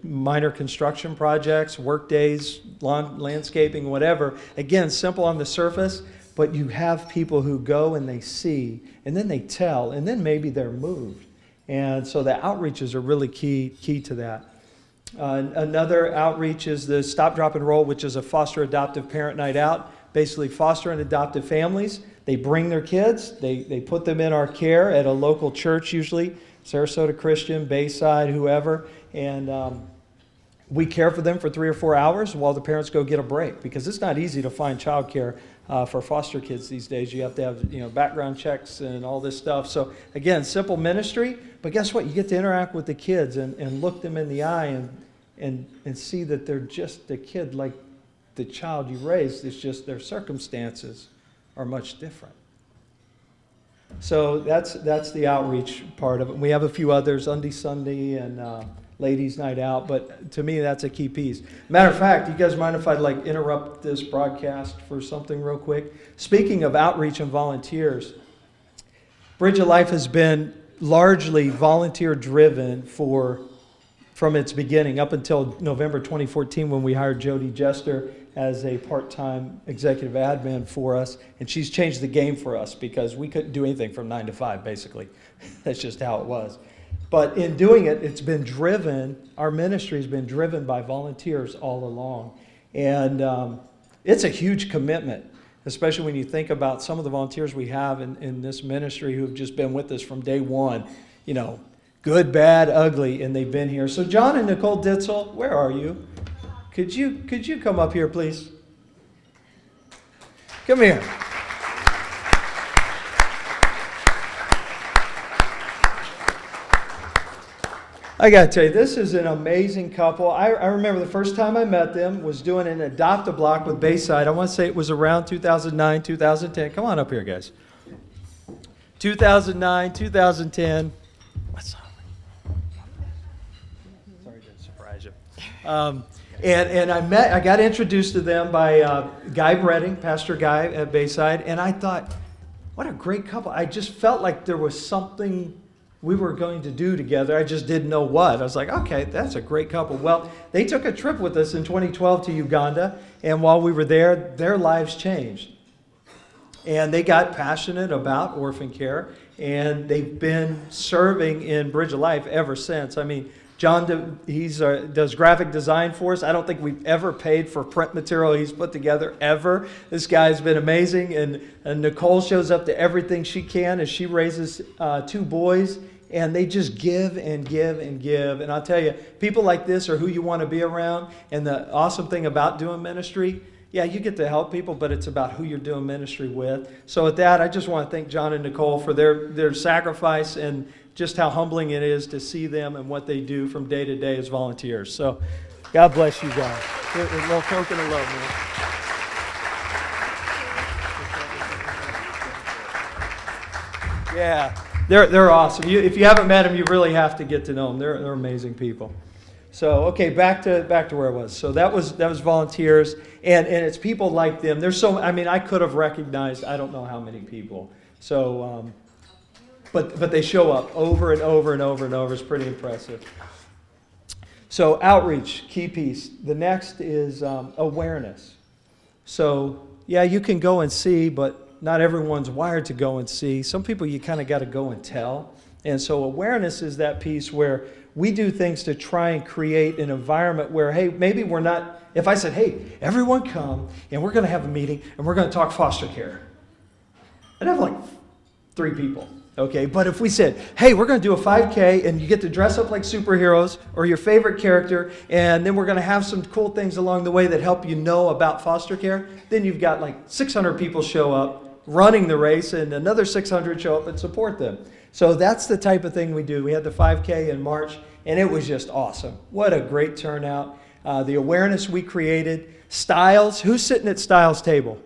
S7: minor construction projects, work days, lawn, landscaping, whatever. Again, simple on the surface, but you have people who go and they see, and then they tell, and then maybe they're moved. And so the outreaches are really key to that. Another outreach is the Stop, Drop, and Roll, which is a foster adoptive parent night out. Basically, foster and adoptive families, they bring their kids, they put them in our care at a local church usually, Sarasota Christian, Bayside, whoever, and we care for them for 3 or 4 hours while the parents go get a break, because it's not easy to find childcare for foster kids these days. You have to have background checks and all this stuff. So again, simple ministry, but guess what? You get to interact with the kids and look them in the eye and see that they're just a kid like the child you raised. It's just their circumstances are much different. So that's the outreach part of it. We have a few others, Undy Sunday and Ladies Night Out, but to me that's a key piece. Matter of fact, you guys mind if I interrupt this broadcast for something real quick? Speaking of outreach and volunteers, Bridge of Life has been largely volunteer driven from its beginning up until November 2014 when we hired Jody Jester as a part-time executive admin for us, and she's changed the game for us because we couldn't do anything from 9 to 5 basically. That's just how it was. But in doing it, it's been driven, our ministry has been driven by volunteers all along. And it's a huge commitment, especially when you think about some of the volunteers we have in this ministry who have just been with us from day one, good, bad, ugly, and they've been here. So John and Nicole Ditzel, where are you? Could you come up here, please? Come here. I got to tell you, this is an amazing couple. I remember the first time I met them was doing an Adopt-A-Block with Bayside. I want to say it was around 2009, 2010. Come on up here, guys. 2009, 2010. What's up? Sorry to surprise you. And I got introduced to them by Guy Bredding, Pastor Guy at Bayside, and I thought, what a great couple. I just felt like there was something we were going to do together. I just didn't know what. I was like, okay, that's a great couple. Well, they took a trip with us in 2012 to Uganda, and while we were there, their lives changed. And they got passionate about orphan care, and they've been serving in Bridge of Life ever since. I mean, John, does graphic design for us. I don't think we've ever paid for print material he's put together, ever. This guy's been amazing, and Nicole shows up to everything she can as she raises 2 boys, and they just give and give and give. And I'll tell you, people like this are who you want to be around, and the awesome thing about doing ministry, yeah, you get to help people, but it's about who you're doing ministry with. So with that, I just want to thank John and Nicole for their sacrifice and just how humbling it is to see them and what they do from day to day as volunteers. So God bless you guys. A little token of love, man. Yeah, they're awesome. If you haven't met them, you really have to get to know them. They're amazing people. So okay, back to where I was. So that was volunteers, and it's people like them. There's so, I mean, I could have recognized I don't know how many people. So, but they show up over and over and over and over. It's pretty impressive. So outreach, key piece. The next is awareness. So yeah, you can go and see, but not everyone's wired to go and see. Some people you kind of got to go and tell. And so awareness is that piece where we do things to try and create an environment where, hey, maybe we're not, if I said, hey, everyone come and we're going to have a meeting and we're going to talk foster care, I'd have like 3 people, okay? But if we said, hey, we're going to do a 5K and you get to dress up like superheroes or your favorite character, and then we're going to have some cool things along the way that help you know about foster care, then you've got like 600 people show up running the race and another 600 show up and support them. So that's the type of thing we do. We had the 5K in March, and it was just awesome. What a great turnout. The awareness we created. Styles, who's sitting at Styles' table?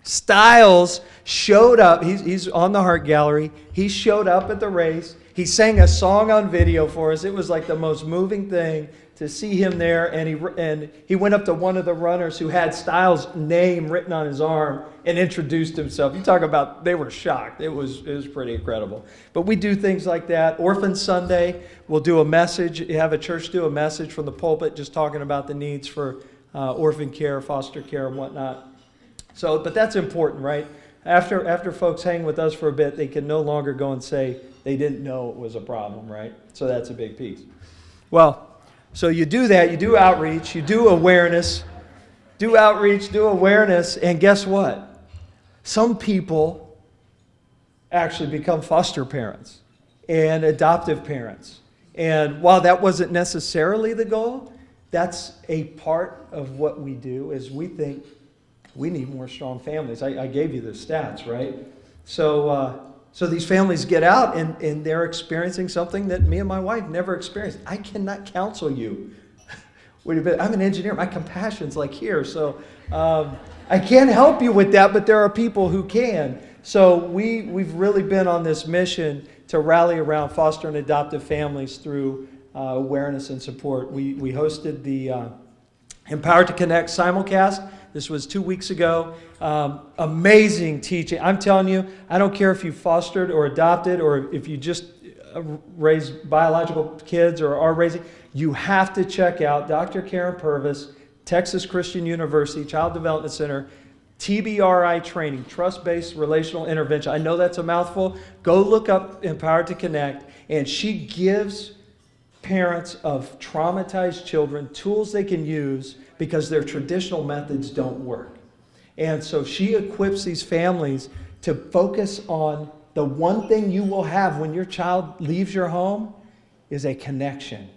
S7: Styles showed up. He's on the Heart Gallery. He showed up at the race. He sang a song on video for us. It was like the most moving thing to see him there. And he went up to one of the runners who had Styles' name written on his arm and introduced himself. You talk about, they were shocked. It was pretty incredible. But we do things like that. Orphan Sunday, we'll do a message, have a church do a message from the pulpit just talking about the needs for orphan care, foster care, and whatnot. So, but that's important, right? After folks hang with us for a bit, they can no longer go and say they didn't know it was a problem, right? So that's a big piece. Well, so you do that, you do outreach, you do awareness, do outreach, do awareness, and guess what? Some people actually become foster parents and adoptive parents. And while that wasn't necessarily the goal, that's a part of what we do is we think we need more strong families. I gave you the stats, right? So these families get out and they're experiencing something that me and my wife never experienced. I cannot counsel you. I'm an engineer. My compassion's like here. So I can't help you with that, but there are people who can. So we've really been on this mission to rally around foster and adoptive families through awareness and support. We hosted the Empowered to Connect simulcast. This was 2 weeks ago. Amazing teaching. I'm telling you, I don't care if you fostered or adopted or if you just raise biological kids or are raising, you have to check out Dr. Karen Purvis, Texas Christian University Child Development Center, TBRI training, trust-based relational intervention. I know that's a mouthful. Go look up Empowered to Connect, and she gives parents of traumatized children tools they can use because their traditional methods don't work. And so she equips these families to focus on the one thing you will have when your child leaves your home is a connection.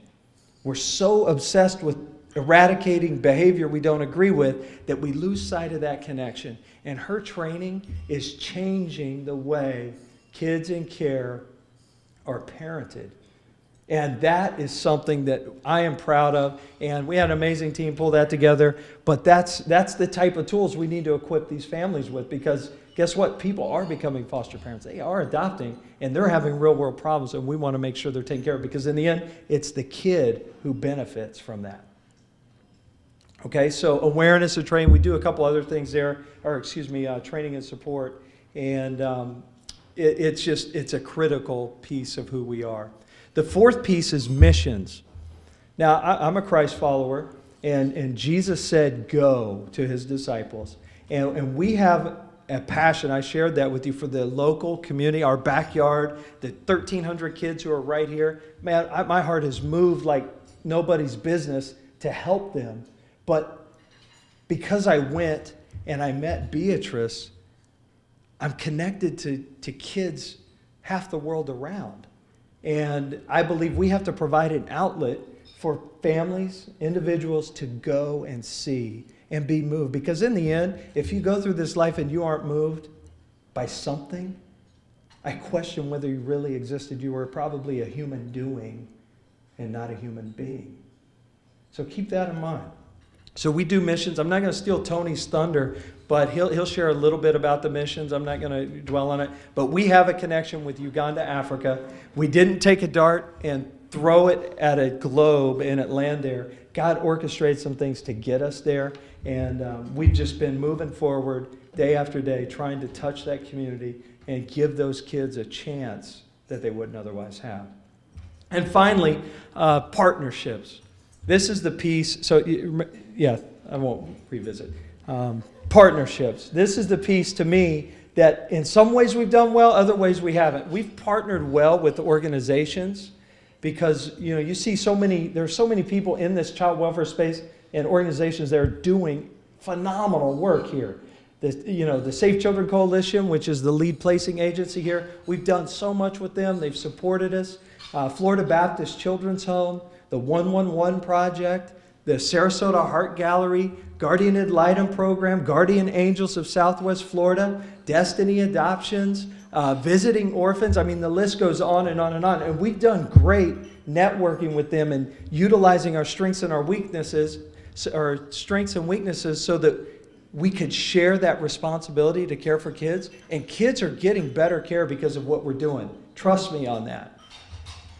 S7: We're so obsessed with eradicating behavior we don't agree with that we lose sight of that connection. And her training is changing the way kids in care are parented. And that is something that I am proud of. And we had an amazing team pull that together. But that's the type of tools we need to equip these families with, because guess what? People are becoming foster parents. They are adopting, and they're having real world problems, and we want to make sure they're taken care of, because in the end, it's the kid who benefits from that. Okay, so awareness of training. We do a couple other things there, training and support. And it's a critical piece of who we are. The fourth piece is missions. Now, I'm a Christ follower, and Jesus said go to his disciples. And we have a passion, I shared that with you, for the local community, our backyard, the 1,300 kids who are right here. Man, my heart has moved like nobody's business to help them. But because I went and I met Beatrice, I'm connected to kids half the world around. And I believe we have to provide an outlet for families, individuals to go and see and be moved. Because in the end, if you go through this life and you aren't moved by something, I question whether you really existed. You were probably a human doing and not a human being. So keep that in mind. So we do missions. I'm not going to steal Tony's thunder, but he'll share a little bit about the missions. I'm not going to dwell on it. But we have a connection with Uganda, Africa. We didn't take a dart and throw it at a globe and it land there. God orchestrated some things to get us there. And we've just been moving forward day after day, trying to touch that community and give those kids a chance that they wouldn't otherwise have. And finally, partnerships. This is the piece. So, yeah, I won't revisit. Partnerships. This is the piece to me that in some ways we've done well, other ways we haven't. We've partnered well with organizations because, you see there's so many people in this child welfare space and organizations that are doing phenomenal work here. The Safe Children Coalition, which is the lead placing agency here, we've done so much with them. They've supported us. Florida Baptist Children's Home, the 111 Project, the Sarasota Heart Gallery, Guardian Ad Litem Program, Guardian Angels of Southwest Florida, Destiny Adoptions, Visiting Orphans. I mean, the list goes on and on and on. And we've done great networking with them and utilizing our strengths and our weaknesses, our strengths and weaknesses, so that we could share that responsibility to care for kids. And kids are getting better care because of what we're doing. Trust me on that.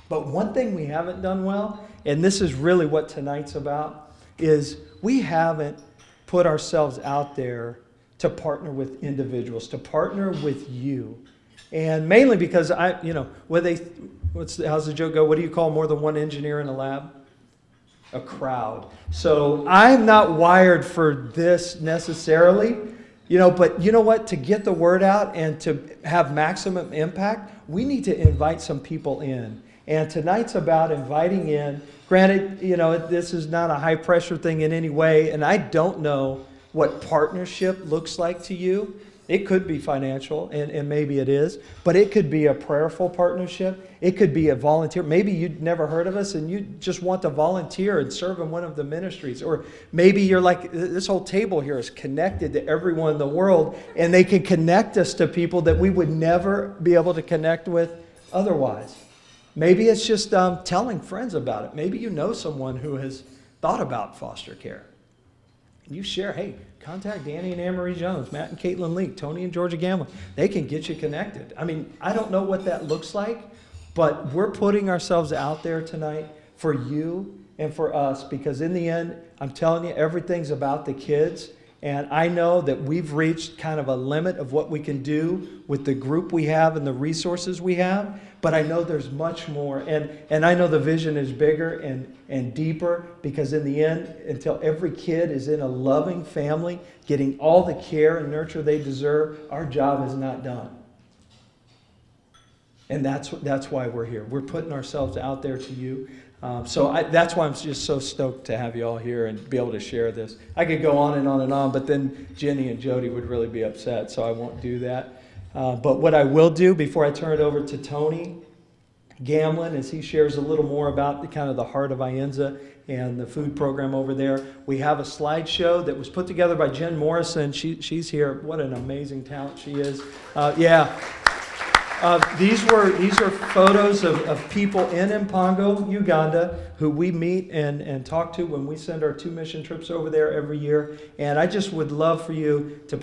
S7: But one thing we haven't done well, and this is really what tonight's about, is we haven't put ourselves out there to partner with individuals, to partner with you. And mainly because how's the joke go? What do you call more than one engineer in a lab? A crowd. So I'm not wired for this necessarily, but you know what? To get the word out and to have maximum impact, we need to invite some people in. And tonight's about inviting in. Granted, this is not a high pressure thing in any way, and I don't know what partnership looks like to you. It could be financial, and maybe it is, but it could be a prayerful partnership. It could be a volunteer. Maybe you'd never heard of us and you just want to volunteer and serve in one of the ministries. Or maybe you're like, this whole table here is connected to everyone in the world, and they can connect us to people that we would never be able to connect with otherwise. Maybe it's just telling friends about it. Maybe you know someone who has thought about foster care. And you share, hey, contact Danny and Anne-Marie Jones, Matt and Caitlin Leak, Tony and Georgia Gamlin. They can get you connected. I mean, I don't know what that looks like, but we're putting ourselves out there tonight for you and for us, because in the end, I'm telling you, everything's about the kids. And I know that we've reached kind of a limit of what we can do with the group we have and the resources we have, but I know there's much more. And I know the vision is bigger and deeper, because in the end, until every kid is in a loving family, getting all the care and nurture they deserve, our job is not done. And that's why we're here. We're putting ourselves out there to you. That's why I'm just so stoked to have you all here and be able to share this. I could go on and on and on, but then Jenny and Jody would really be upset, so I won't do that. But what I will do before I turn it over to Tony Gamlin, as he shares a little more about the heart of IENZA and the food program over there, we have a slideshow that was put together by Jen Morrison. She's here. What an amazing talent she is. These are photos of people in Mpango, Uganda, who we meet and talk to when we send our 2 mission trips over there every year. And I just would love for you to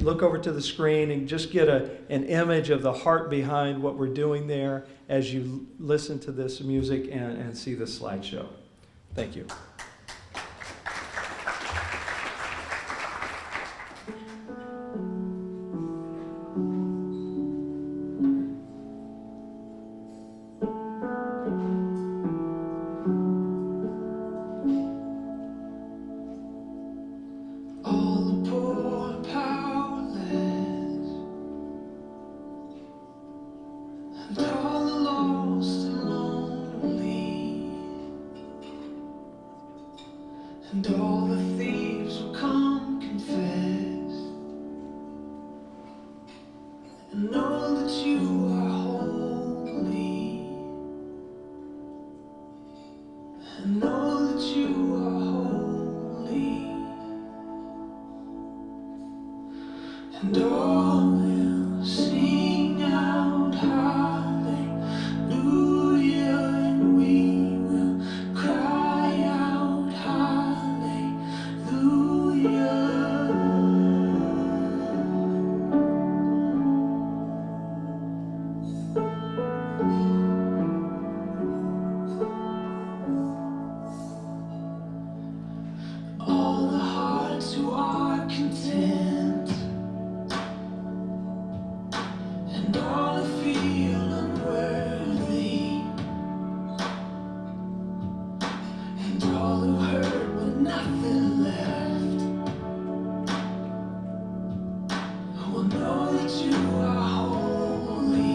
S7: look over to the screen and just get an image of the heart behind what we're doing there as you listen to this music and see the slideshow. Thank you.
S12: and all the thieves will come confess and know that you are holy, and know that you are holy, and all will sing out hallelujah, and we will cry out hallelujah. All the hearts who are content and all who feel unworthy and all who hurt with nothing left will know that you are holy,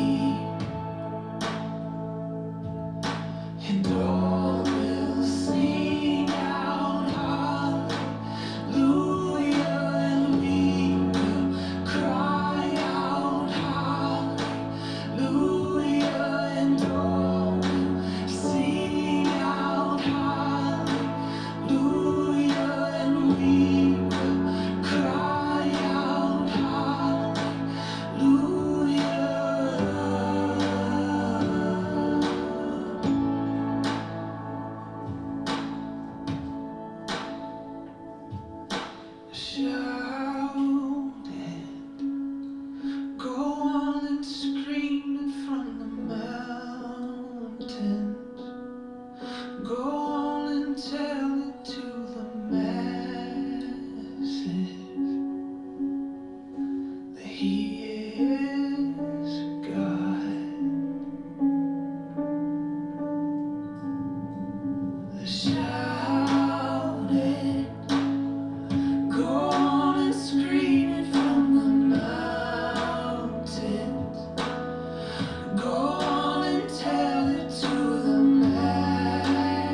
S12: and all will sing out hallelujah, and we will cry out hallelujah, and all will sing out hallelujah, and we will cry out hallelujah. Shout and go on and scream it from the mountains. Go on and tell it to the masses that He is God. Shout and go on and scream it from the mountains. Go on and tell it to the masses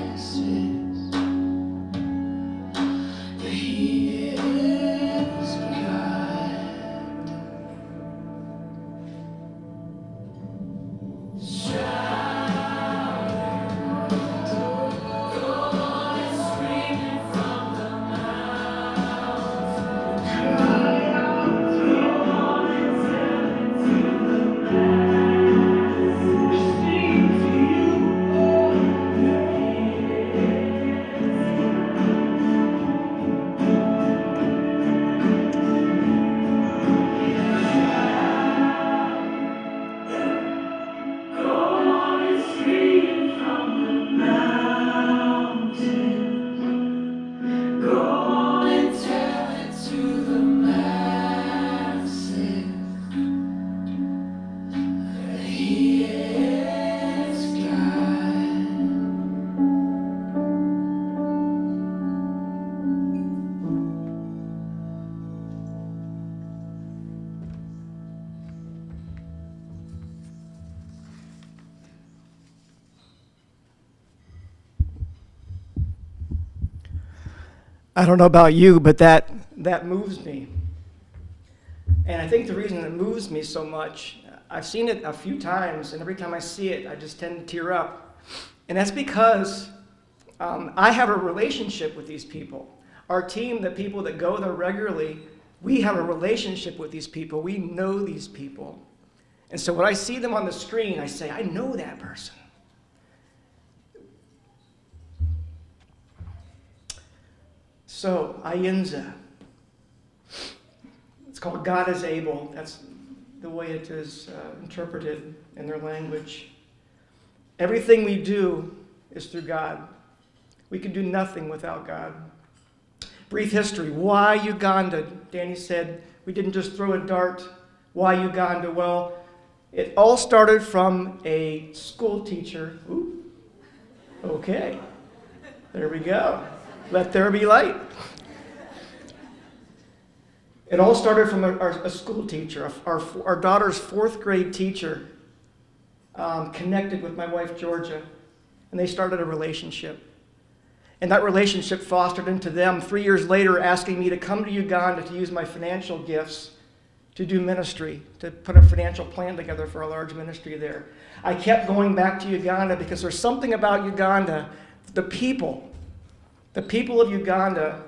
S12: that He is God. Go on and scream it from the mountains. Cry out, go on and tell it to the masses. Sing to you all the Go on and scream from the mountains. Go on and tell it to the masses that He is God.
S4: I don't know about you, but that moves me. And I think the reason it moves me so much, I've seen it a few times, and every time I see it, I just tend to tear up. And that's because I have a relationship with these people. Our team, the people that go there regularly, we have a relationship with these people. We know these people. And so when I see them on the screen, I say, I know that person. So, Ayenza. It's called God is Able. That's the way it is interpreted in their language. Everything we do is through God. We can do nothing without God. Brief history. Why Uganda? Danny said we didn't just throw a dart. Why Uganda? Well, it all started from a school teacher. Ooh. Okay. There we go. Let there be light. It all started from a school teacher. Our daughter's 4th grade teacher connected with my wife, Georgia, and they started a relationship. And that relationship fostered into them 3 years later asking me to come to Uganda to use my financial gifts to do ministry, to put a financial plan together for a large ministry there. I kept going back to Uganda because there's something about Uganda, the people of Uganda,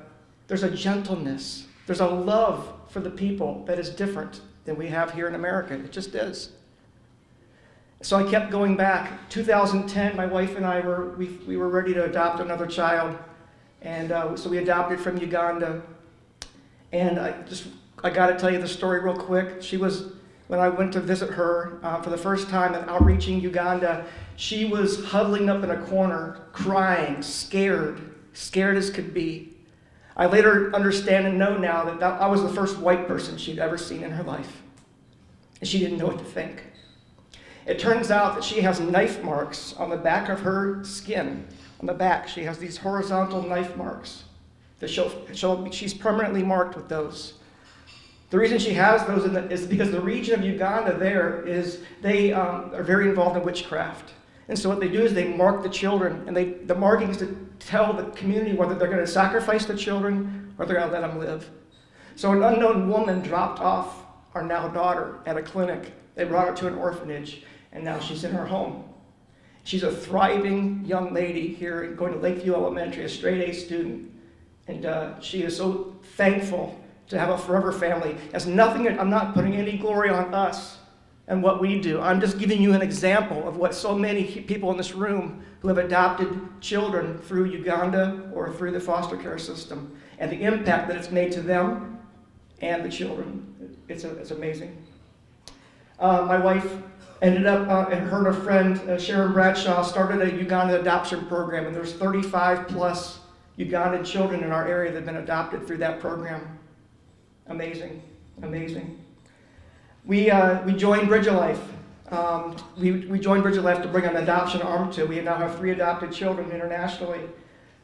S4: there's a gentleness, there's a love for the people that is different than we have here in America. It just is. So I kept going back. 2010, my wife and I were ready to adopt another child, and so we adopted from Uganda. And I got to tell you the story real quick. When I went to visit her for the first time in outreaching Uganda, she was huddling up in a corner, crying, scared as could be. I later understand and know now that I was the first white person she'd ever seen in her life. And she didn't know what to think. It turns out that she has knife marks on the back of her skin. On the back, she has these horizontal knife marks. She's permanently marked with those. The reason she has those is because the region of Uganda they are very involved in witchcraft. And so what they do is they mark the children, and the markings to tell the community whether they're going to sacrifice the children or they're going to let them live. So an unknown woman dropped off our now daughter at a clinic. They brought her to an orphanage, and now she's in her home. She's a thriving young lady here going to Lakeview Elementary, a straight A student. And she is so thankful to have a forever family. I'm not putting any glory on us and what we do. I'm just giving you an example of what so many people in this room who have adopted children through Uganda or through the foster care system and the impact that it's made to them and the children. It's amazing. My wife ended up, and her and a friend, Sharon Bradshaw, started a Uganda adoption program, and there's 35 plus Ugandan children in our area that have been adopted through that program. Amazing, amazing. We joined Bridge of Life. We joined Bridge of Life to bring an adoption arm to. We now have 3 adopted children internationally.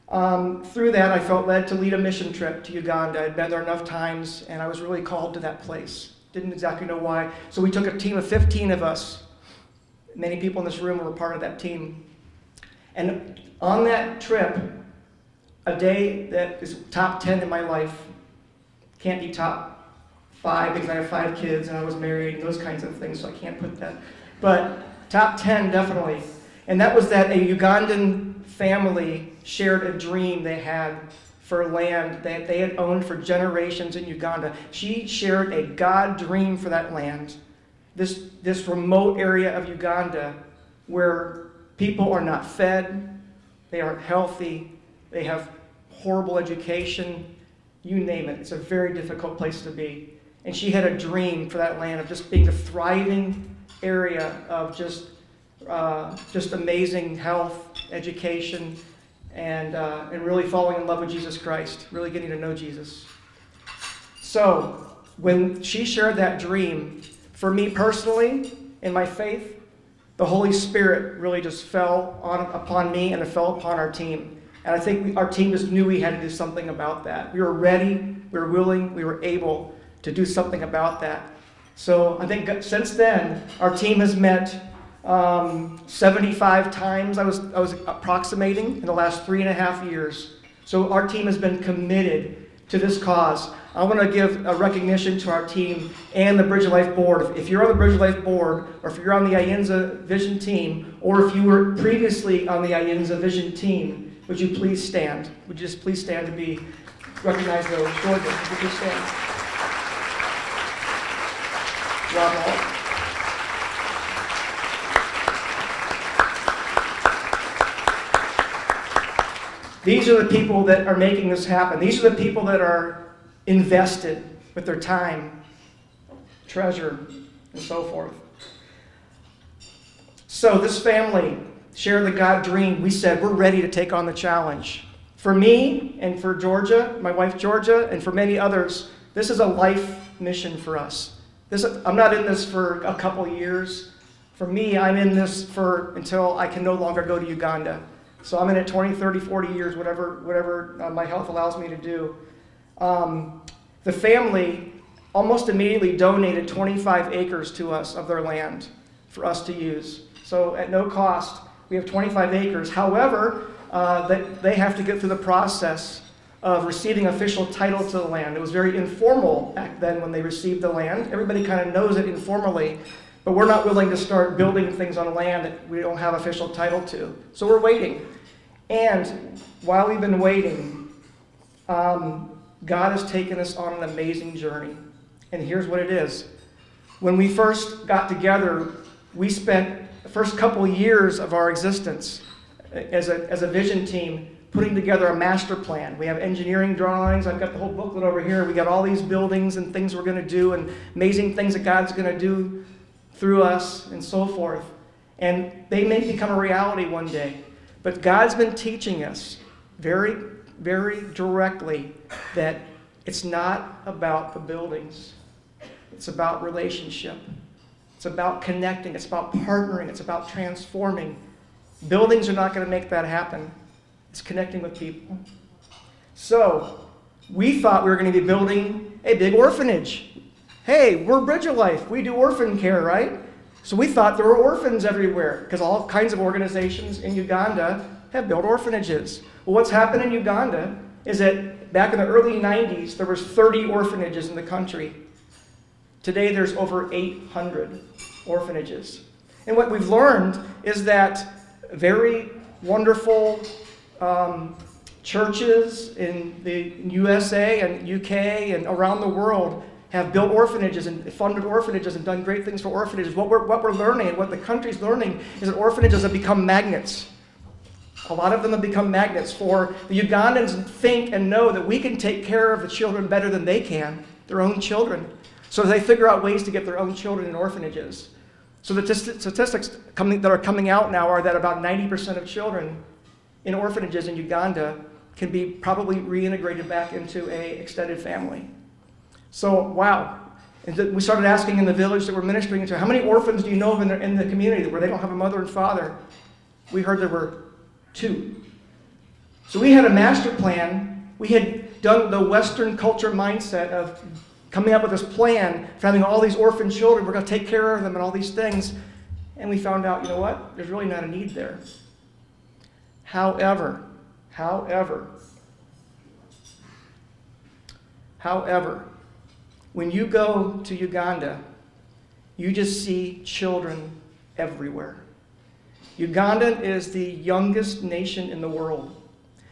S4: Through that, I felt led to lead a mission trip to Uganda. I'd been there enough times, and I was really called to that place. Didn't exactly know why. So we took a team of 15 of us. Many people in this room were part of that team. And on that trip, a day that is top 10 in my life, can't be top 5 because I have 5 kids and I was married and those kinds of things, so I can't put that. But top 10 definitely. And that was that a Ugandan family shared a dream they had for land that they had owned for generations in Uganda. She shared a God dream for that land, this remote area of Uganda where people are not fed, they aren't healthy, they have horrible education, you name it. It's a very difficult place to be. And she had a dream for that land of just being a thriving area of just amazing health, education, and really falling in love with Jesus Christ, really getting to know Jesus. So when she shared that dream, for me personally, in my faith, the Holy Spirit really just fell upon me and it fell upon our team. And I think our team just knew we had to do something about that. We were ready, we were willing, we were able to do something about that. So I think since then, our team has met 75 times, I was approximating, in the last 3.5 years. So our team has been committed to this cause. I want to give a recognition to our team and the Bridge of Life board. If you're on the Bridge of Life board, or if you're on the Ayenza Vision team, or if you were previously on the Ayenza Vision team, would you please stand? Would you just please stand to be recognized those? Georgia, would you please stand? Rob Hall. These are the people that are making this happen. These are the people that are invested with their time, treasure, and so forth. So this family shared the God dream. We said, we're ready to take on the challenge. For me and for Georgia, my wife Georgia, and for many others, this is a life mission for us. I'm not in this for a couple years. For me, I'm in this until I can no longer go to Uganda. So I'm in it 20, 30, 40 years, whatever my health allows me to do. The family almost immediately donated 25 acres to us of their land for us to use. So at no cost, We have 25 acres. However, they have to get through the process of receiving official title to the land. It was very informal back then when they received the land. Everybody kind of knows it informally, but we're not willing to start building things on land that we don't have official title to. So we're waiting. And while we've been waiting, God has taken us on an amazing journey. And here's what it is. When we first got together, we spent the first couple of years of our existence as a vision team putting together a master plan. We have engineering drawings. I've got the whole booklet over here. We got all these buildings and things we're going to do and amazing things that God's going to do through us and so forth. And they may become a reality one day. But God's been teaching us very, very directly that it's not about the buildings. It's about relationship. It's about connecting. It's about partnering. It's about transforming. Buildings are not going to make that happen. It's connecting with people. So we thought we were going to be building a big orphanage. Hey, we're Bridge of Life. We do orphan care, right? So we thought there were orphans everywhere because all kinds of organizations in Uganda have built orphanages. Well, what's happened in Uganda is that back in the early 90s, there was 30 orphanages in the country. Today, there's over 800 orphanages. And what we've learned is that very wonderful churches in the USA and UK and around the world have built orphanages and funded orphanages and done great things for orphanages. What we're learning and what the country's learning is that orphanages have become magnets. A lot of them have become magnets for the Ugandans. Think and know that we can take care of the children better than they can, their own children. So they figure out ways to get their own children in orphanages. So the statistics that are coming out now are that about 90% of children in orphanages in Uganda can be probably reintegrated back into a extended family. So, wow. And we started asking in the village that we're ministering to, how many orphans do you know of in the community where they don't have a mother and father? We heard there were 2. So we had a master plan. We had done the Western culture mindset of coming up with this plan for having all these orphan children. We're going to take care of them and all these things. And we found out, you know what? There's really not a need there. However, when you go to Uganda, you just see children everywhere. Uganda is the youngest nation in the world.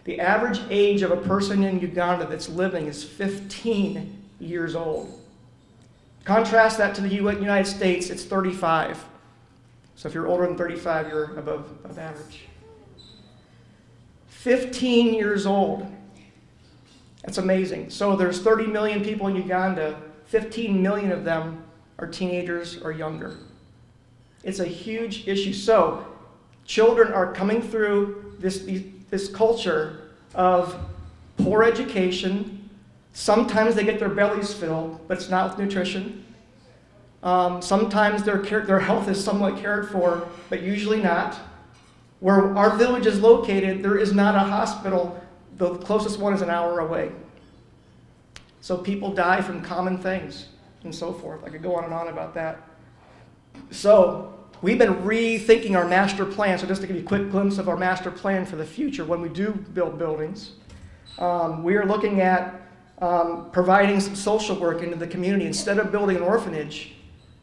S4: The average age of a person in Uganda that's living is 15 years old. Contrast that to the United States, it's 35. So if you're older than 35, you're above average. 15 years old. That's amazing. So there's 30 million people in Uganda. 15 million of them are teenagers or younger. It's a huge issue. So children are coming through this culture of poor education. Sometimes they get their bellies filled, but it's not with nutrition. Sometimes their health is somewhat cared for, but usually not. Where our village is located, there is not a hospital. The closest one is an hour away. So people die from common things and so forth. I could go on and on about that. So we've been rethinking our master plan. So just to give you a quick glimpse of our master plan for the future when we do build buildings, we are looking at providing some social work into the community. Instead of building an orphanage,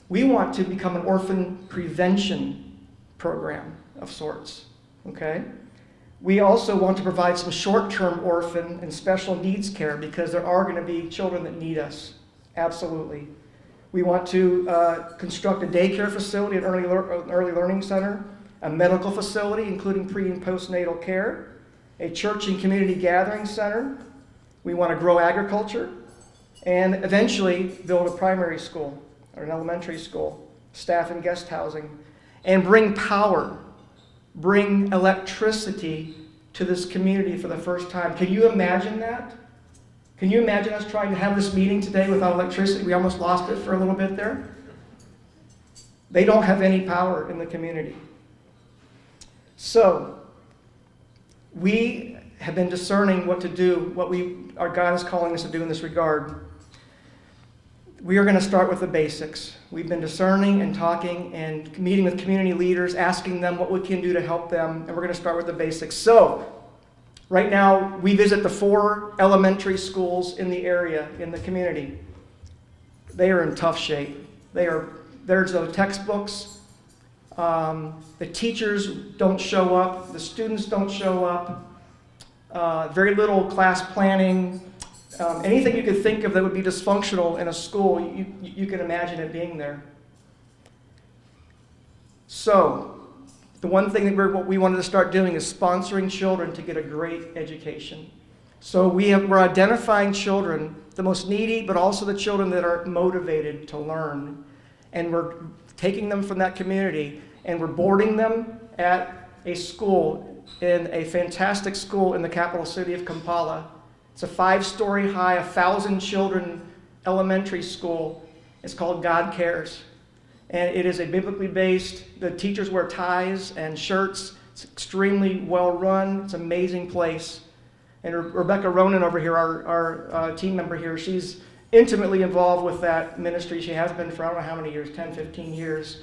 S4: we want to become an orphan prevention program of sorts. Okay? We also want to provide some short-term orphan and special needs care because there are going to be children that need us. Absolutely. We want to construct a daycare facility, an early learning center, a medical facility, including pre- and postnatal care, a church and community gathering center. We want to grow agriculture, and eventually build a primary school or an elementary school, staff and guest housing, and bring power, bring electricity to this community for the first time. Can you imagine that? Can you imagine us trying to have this meeting today without electricity? We almost lost it for a little bit there. They don't have any power in the community. So, we have been discerning what to do, what our God is calling us to do in this regard. we are going to start with the basics. We've been discerning and talking and meeting with community leaders, asking them what we can do to help them, and we're going to start with the basics. So, right now, we visit the 4 elementary schools in the area, in the community. They are in tough shape. There's no textbooks. The teachers don't show up. The students don't show up. Very little class planning. Anything you could think of that would be dysfunctional in a school, you can imagine it being there. So, the one thing that we wanted to start doing is sponsoring children to get a great education. So we're identifying children, the most needy, but also the children that are motivated to learn. And we're taking them from that community, and we're boarding them at a school, in a fantastic school in the capital city of Kampala. It's a 5-story high, 1,000 children elementary school. It's called God Cares. And it is a biblically based, the teachers wear ties and shirts. It's extremely well run. It's an amazing place. And Rebecca Ronan over here, our team member here, she's intimately involved with that ministry. She has been for I don't know how many years, 10, 15 years.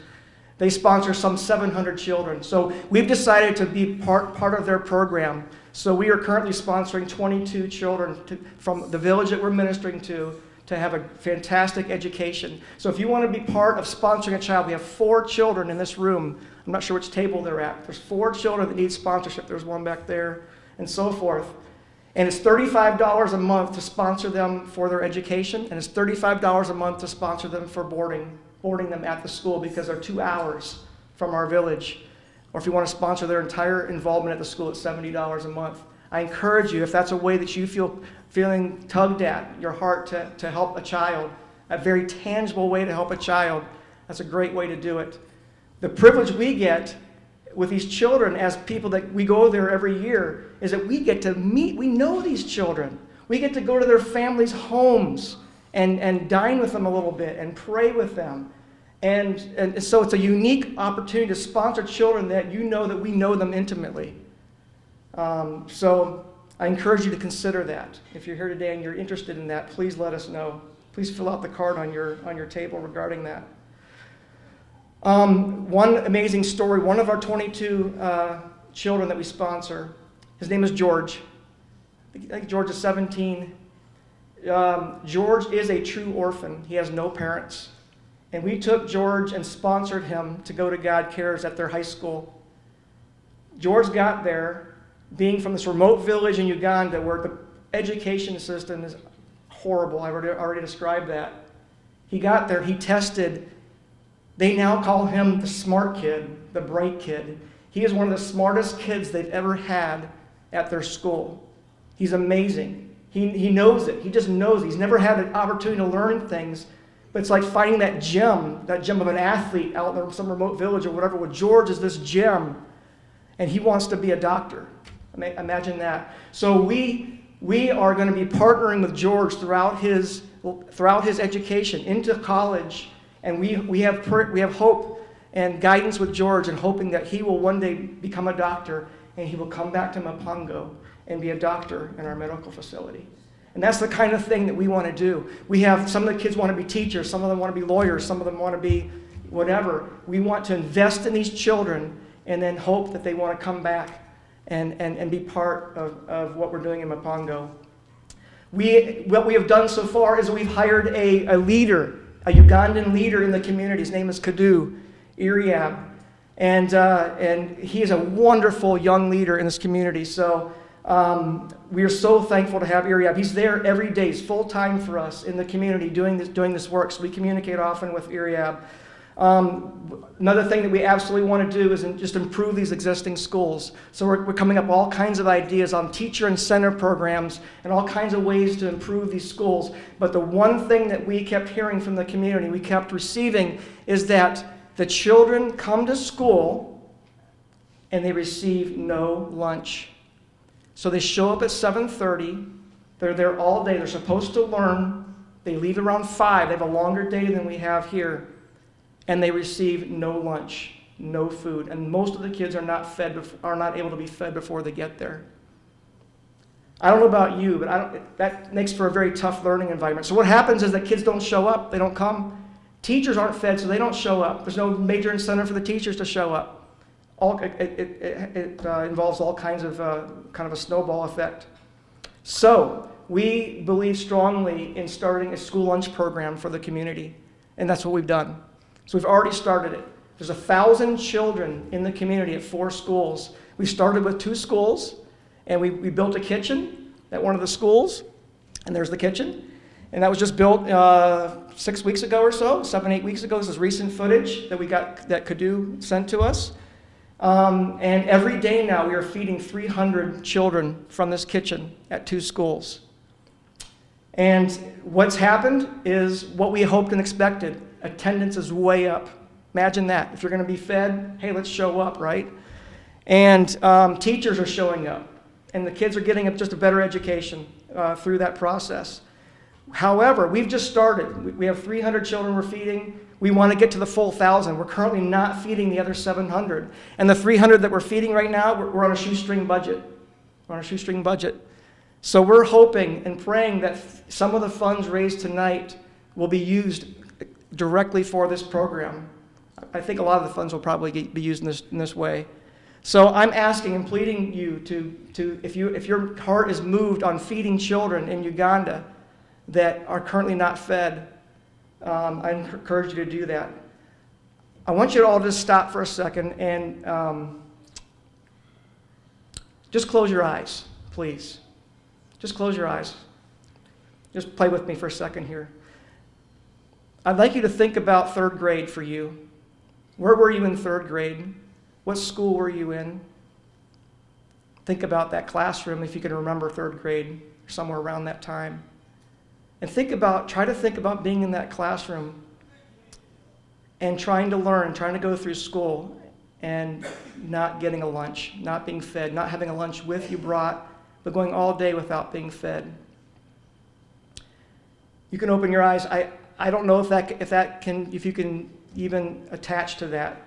S4: They sponsor some 700 children. So we've decided to be part of their program. So we are currently sponsoring 22 children from the village that we're ministering to have a fantastic education. So if you want to be part of sponsoring a child, we have 4 children in this room. I'm not sure which table they're at. There's 4 children that need sponsorship. There's one back there, and so forth. And it's $35 a month to sponsor them for their education, and it's $35 a month to sponsor them for boarding them at the school, because they're 2 hours from our village. Or if you want to sponsor their entire involvement at the school, it's $70 a month. I encourage you, if that's a way that you feeling tugged at your heart to help a child, a very tangible way to help a child, that's a great way to do it. The privilege we get with these children as people that we go there every year is that we get to meet, we know these children. We get to go to their families' homes and dine with them a little bit and pray with them. And so it's a unique opportunity to sponsor children that you know that we know them intimately. So I encourage you to consider that. If you're here today and you're interested in that, please let us know. Please fill out the card on your table regarding that. One amazing story, one of our 22 children that we sponsor, his name is George. I think George is 17. George is a true orphan. He has no parents. And we took George and sponsored him to go to God Cares at their high school. George got there, being from this remote village in Uganda where the education system is horrible. I've already described that. He got there, he tested. They now call him the smart kid, the bright kid. He is one of the smartest kids they've ever had at their school. He's amazing. He knows it. He just knows it. He's never had an opportunity to learn things. But it's like finding that gem of an athlete out in some remote village or whatever. Well, George is this gem, and he wants to be a doctor. Imagine that. So we are going to be partnering with George throughout his education into college, and we have hope and guidance with George, and hoping that he will one day become a doctor, and he will come back to Mapango and be a doctor in our medical facility. And that's the kind of thing that we want to do. We have, some of the kids want to be teachers, some of them want to be lawyers, some of them want to be whatever. We want to invest in these children and then hope that they want to come back and be part of what we're doing in Mapango. What we have done so far is we've hired a leader, a Ugandan leader in the community. His name is Kadu Iriab. And he is a wonderful young leader in this community. So we are so thankful to have Iriab. He's there every day. He's full-time for us in the community doing this work. So we communicate often with Iriab. Another thing that we absolutely want to do is just improve these existing schools. So we're coming up with all kinds of ideas on teacher incentive programs and all kinds of ways to improve these schools. But the one thing that we kept hearing from the community, we kept receiving, is that the children come to school and they receive no lunch. So they show up at 7:30. They're there all day. They're supposed to learn. They leave around 5. They have a longer day than we have here. And they receive no lunch, no food. And most of the kids are not able to be fed before they get there. I don't know about you, but that makes for a very tough learning environment. So what happens is that kids don't show up, they don't come. Teachers aren't fed, so they don't show up. There's no major incentive for the teachers to show up. It involves all kinds of kind of a snowball effect. So we believe strongly in starting a school lunch program for the community, and that's what we've done. So we've already started it. There's 1,000 children in the community at 4 schools. We started with 2 schools, and we built a kitchen at one of the schools, and there's the kitchen. And that was just built 6 weeks ago or so, 7, 8 weeks ago. This is recent footage that we got that Kadu sent to us. And every day now we are feeding 300 children from this kitchen at 2 schools. And what's happened is what we hoped and expected. Attendance is way up. Imagine that. If you're going to be fed, hey, let's show up, right? And teachers are showing up. And the kids are getting just a better education through that process. However, we've just started. We have 300 children we're feeding. We want to get to the full 1,000. We're currently not feeding the other 700. And the 300 that we're feeding right now, we're on a shoestring budget. We're on a shoestring budget. So we're hoping and praying that some of the funds raised tonight will be used directly for this program. I think a lot of the funds will probably be used in this way. So I'm asking and pleading you to if your heart is moved on feeding children in Uganda that are currently not fed, I encourage you to do that. I want you to all just stop for a second and just close your eyes, please. Just close your eyes. Just play with me for a second here. I'd like you to think about 3rd grade for you. Where were you in 3rd grade? What school were you in? Think about that classroom if you can remember 3rd grade, somewhere around that time. And try to think about being in that classroom and trying to learn, trying to go through school and not getting a lunch, not being fed, not having a lunch with you brought, but going all day without being fed. You can open your eyes. I don't know if you can even attach to that.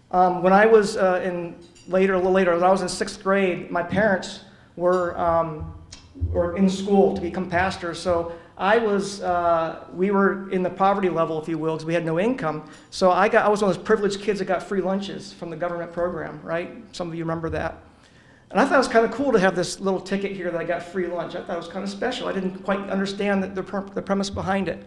S4: When I was a little later, when I was in 6th grade, my parents were in school to become pastors. So we were in the poverty level, if you will, because we had no income. So I was one of those privileged kids that got free lunches from the government program, right? Some of you remember that. And I thought it was kind of cool to have this little ticket here that I got free lunch. I thought it was kind of special. I didn't quite understand the premise behind it.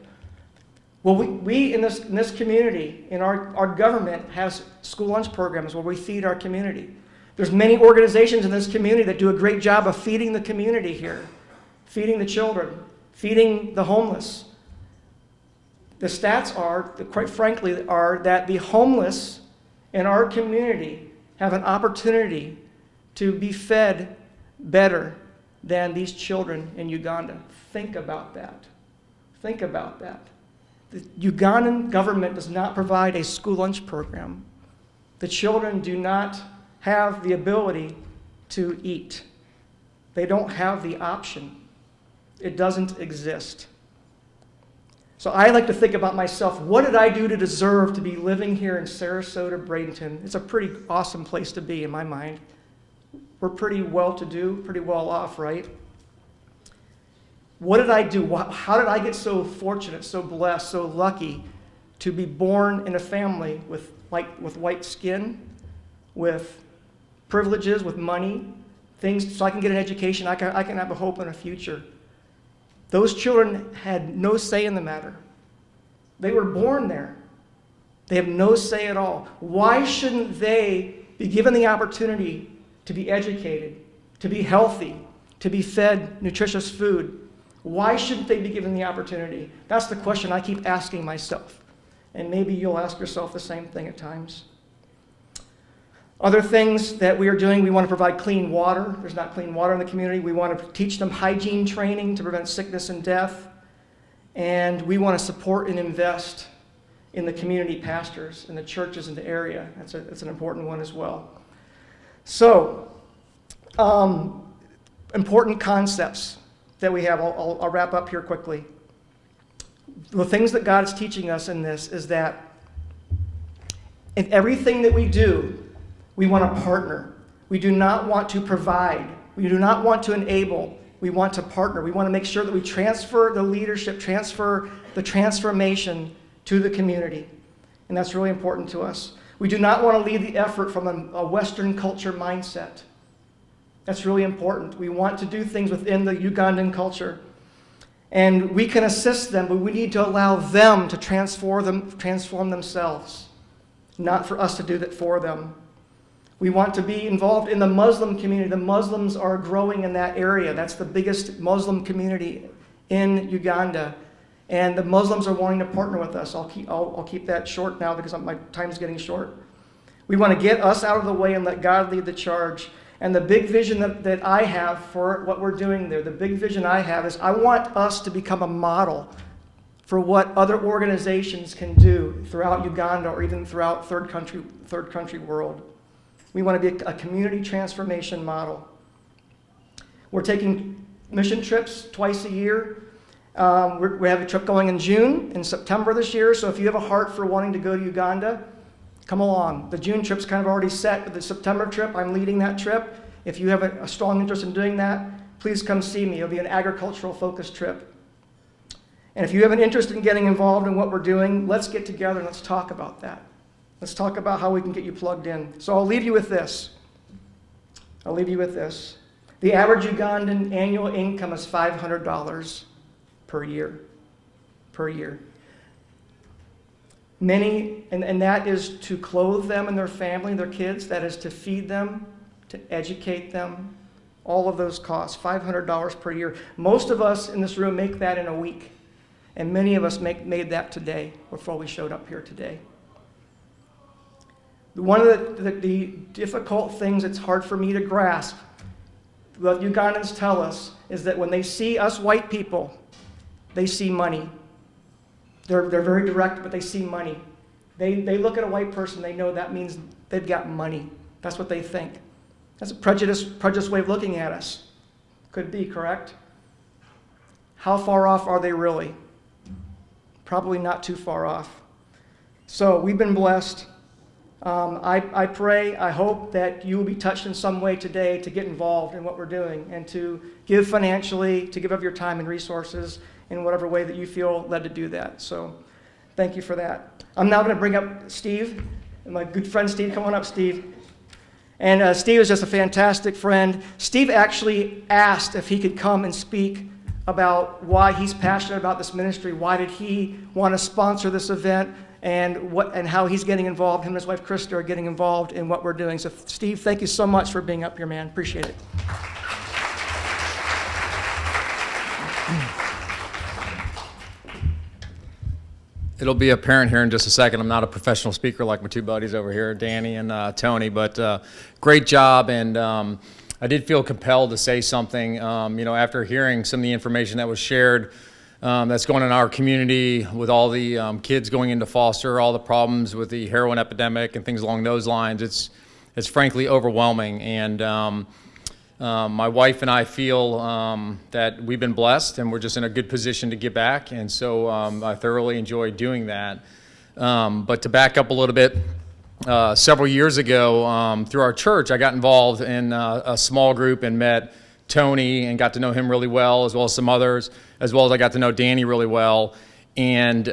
S4: Well, we in this community, in our government, has school lunch programs where we feed our community. There's many organizations in this community that do a great job of feeding the community here, feeding the children, feeding the homeless. The stats quite frankly, are that the homeless in our community have an opportunity to be fed better than these children in Uganda. Think about that. Think about that. The Ugandan government does not provide a school lunch program. The children do not have the ability to eat. They don't have the option. It doesn't exist. So I like to think about myself, what did I do to deserve to be living here in Sarasota, Bradenton? It's a pretty awesome place to be in my mind. We're pretty well-to-do, pretty well off, right? What did I do? How did I get so fortunate, so blessed, so lucky to be born in a family with white skin, with privileges, with money, things so I can get an education, I can have a hope and a future? Those children had no say in the matter. They were born there. They have no say at all. Why shouldn't they be given the opportunity to be educated, to be healthy, to be fed nutritious food? Why shouldn't they be given the opportunity? That's the question I keep asking myself. And maybe you'll ask yourself the same thing at times. Other things that we are doing, we want to provide clean water. There's not clean water in the community. We want to teach them hygiene training to prevent sickness and death. And we want to support and invest in the community pastors and the churches in the area. That's an important one as well. So, important concepts that we have. I'll wrap up here quickly. The things that God is teaching us in this is that in everything that we do, we want to partner. We do not want to provide. We do not want to enable. We want to partner. We want to make sure that we transfer the leadership, transfer the transformation to the community. And that's really important to us. We do not want to lead the effort from a Western culture mindset. That's really important. We want to do things within the Ugandan culture. And we can assist them, but we need to allow them to transform themselves, not for us to do that for them. We want to be involved in the Muslim community. The Muslims are growing in that area. That's the biggest Muslim community in Uganda. And the Muslims are wanting to partner with us. I'll keep that short now because my time's getting short. We want to get us out of the way and let God lead the charge. And the big vision that I have for what we're doing there, the big vision I have is I want us to become a model for what other organizations can do throughout Uganda or even throughout third country world. We want to be a community transformation model. We're taking mission trips twice a year. We have a trip going in June and September this year, so if you have a heart for wanting to go to Uganda, come along. The June trip's kind of already set, but the September trip, I'm leading that trip. If you have a strong interest in doing that, please come see me. It'll be an agricultural focused trip. And if you have an interest in getting involved in what we're doing, let's get together and let's talk about that. Let's talk about how we can get you plugged in. So I'll leave you with this. The average Ugandan annual income is $500 per year. Many, and that is to clothe them and their family, their kids, that is to feed them, to educate them, all of those costs, $500 per year. Most of us in this room make that in a week, and many of us made that today before we showed up here today. One of the difficult things that's hard for me to grasp, what Ugandans tell us, is that when they see us white people, they see money. They're very direct, but they see money. They look at a white person, they know that means they've got money. That's what they think. That's a prejudiced way of looking at us. Could be, correct? How far off are they really? Probably not too far off. So we've been blessed. I pray, I hope that you will be touched in some way today to get involved in what we're doing and to give financially, to give of your time and resources in whatever way that you feel led to do that. So thank you for that. I'm now going to bring up Steve, my good friend Steve. Come on up, Steve. And Steve is just a fantastic friend. Steve actually asked if he could come and speak about why he's passionate about this ministry. Why did he want to sponsor this event? And how he's getting involved, him and his wife Krista are getting involved in what we're doing. So Steve, thank you so much for being up here, man. Appreciate it.
S11: It'll be apparent here in just a second. I'm not a professional speaker like my two buddies over here, Danny and Tony, but great job. And I did feel compelled to say something, after hearing some of the information that was shared that's going on in our community with all the kids going into foster, all the problems with the heroin epidemic and things along those lines. It's frankly overwhelming. And my wife and I feel that we've been blessed and we're just in a good position to give back. And so I thoroughly enjoy doing that. But to back up a little bit, several years ago through our church, I got involved in a small group and met Tony and got to know him really well, as well as some others, as well as I got to know Danny really well. And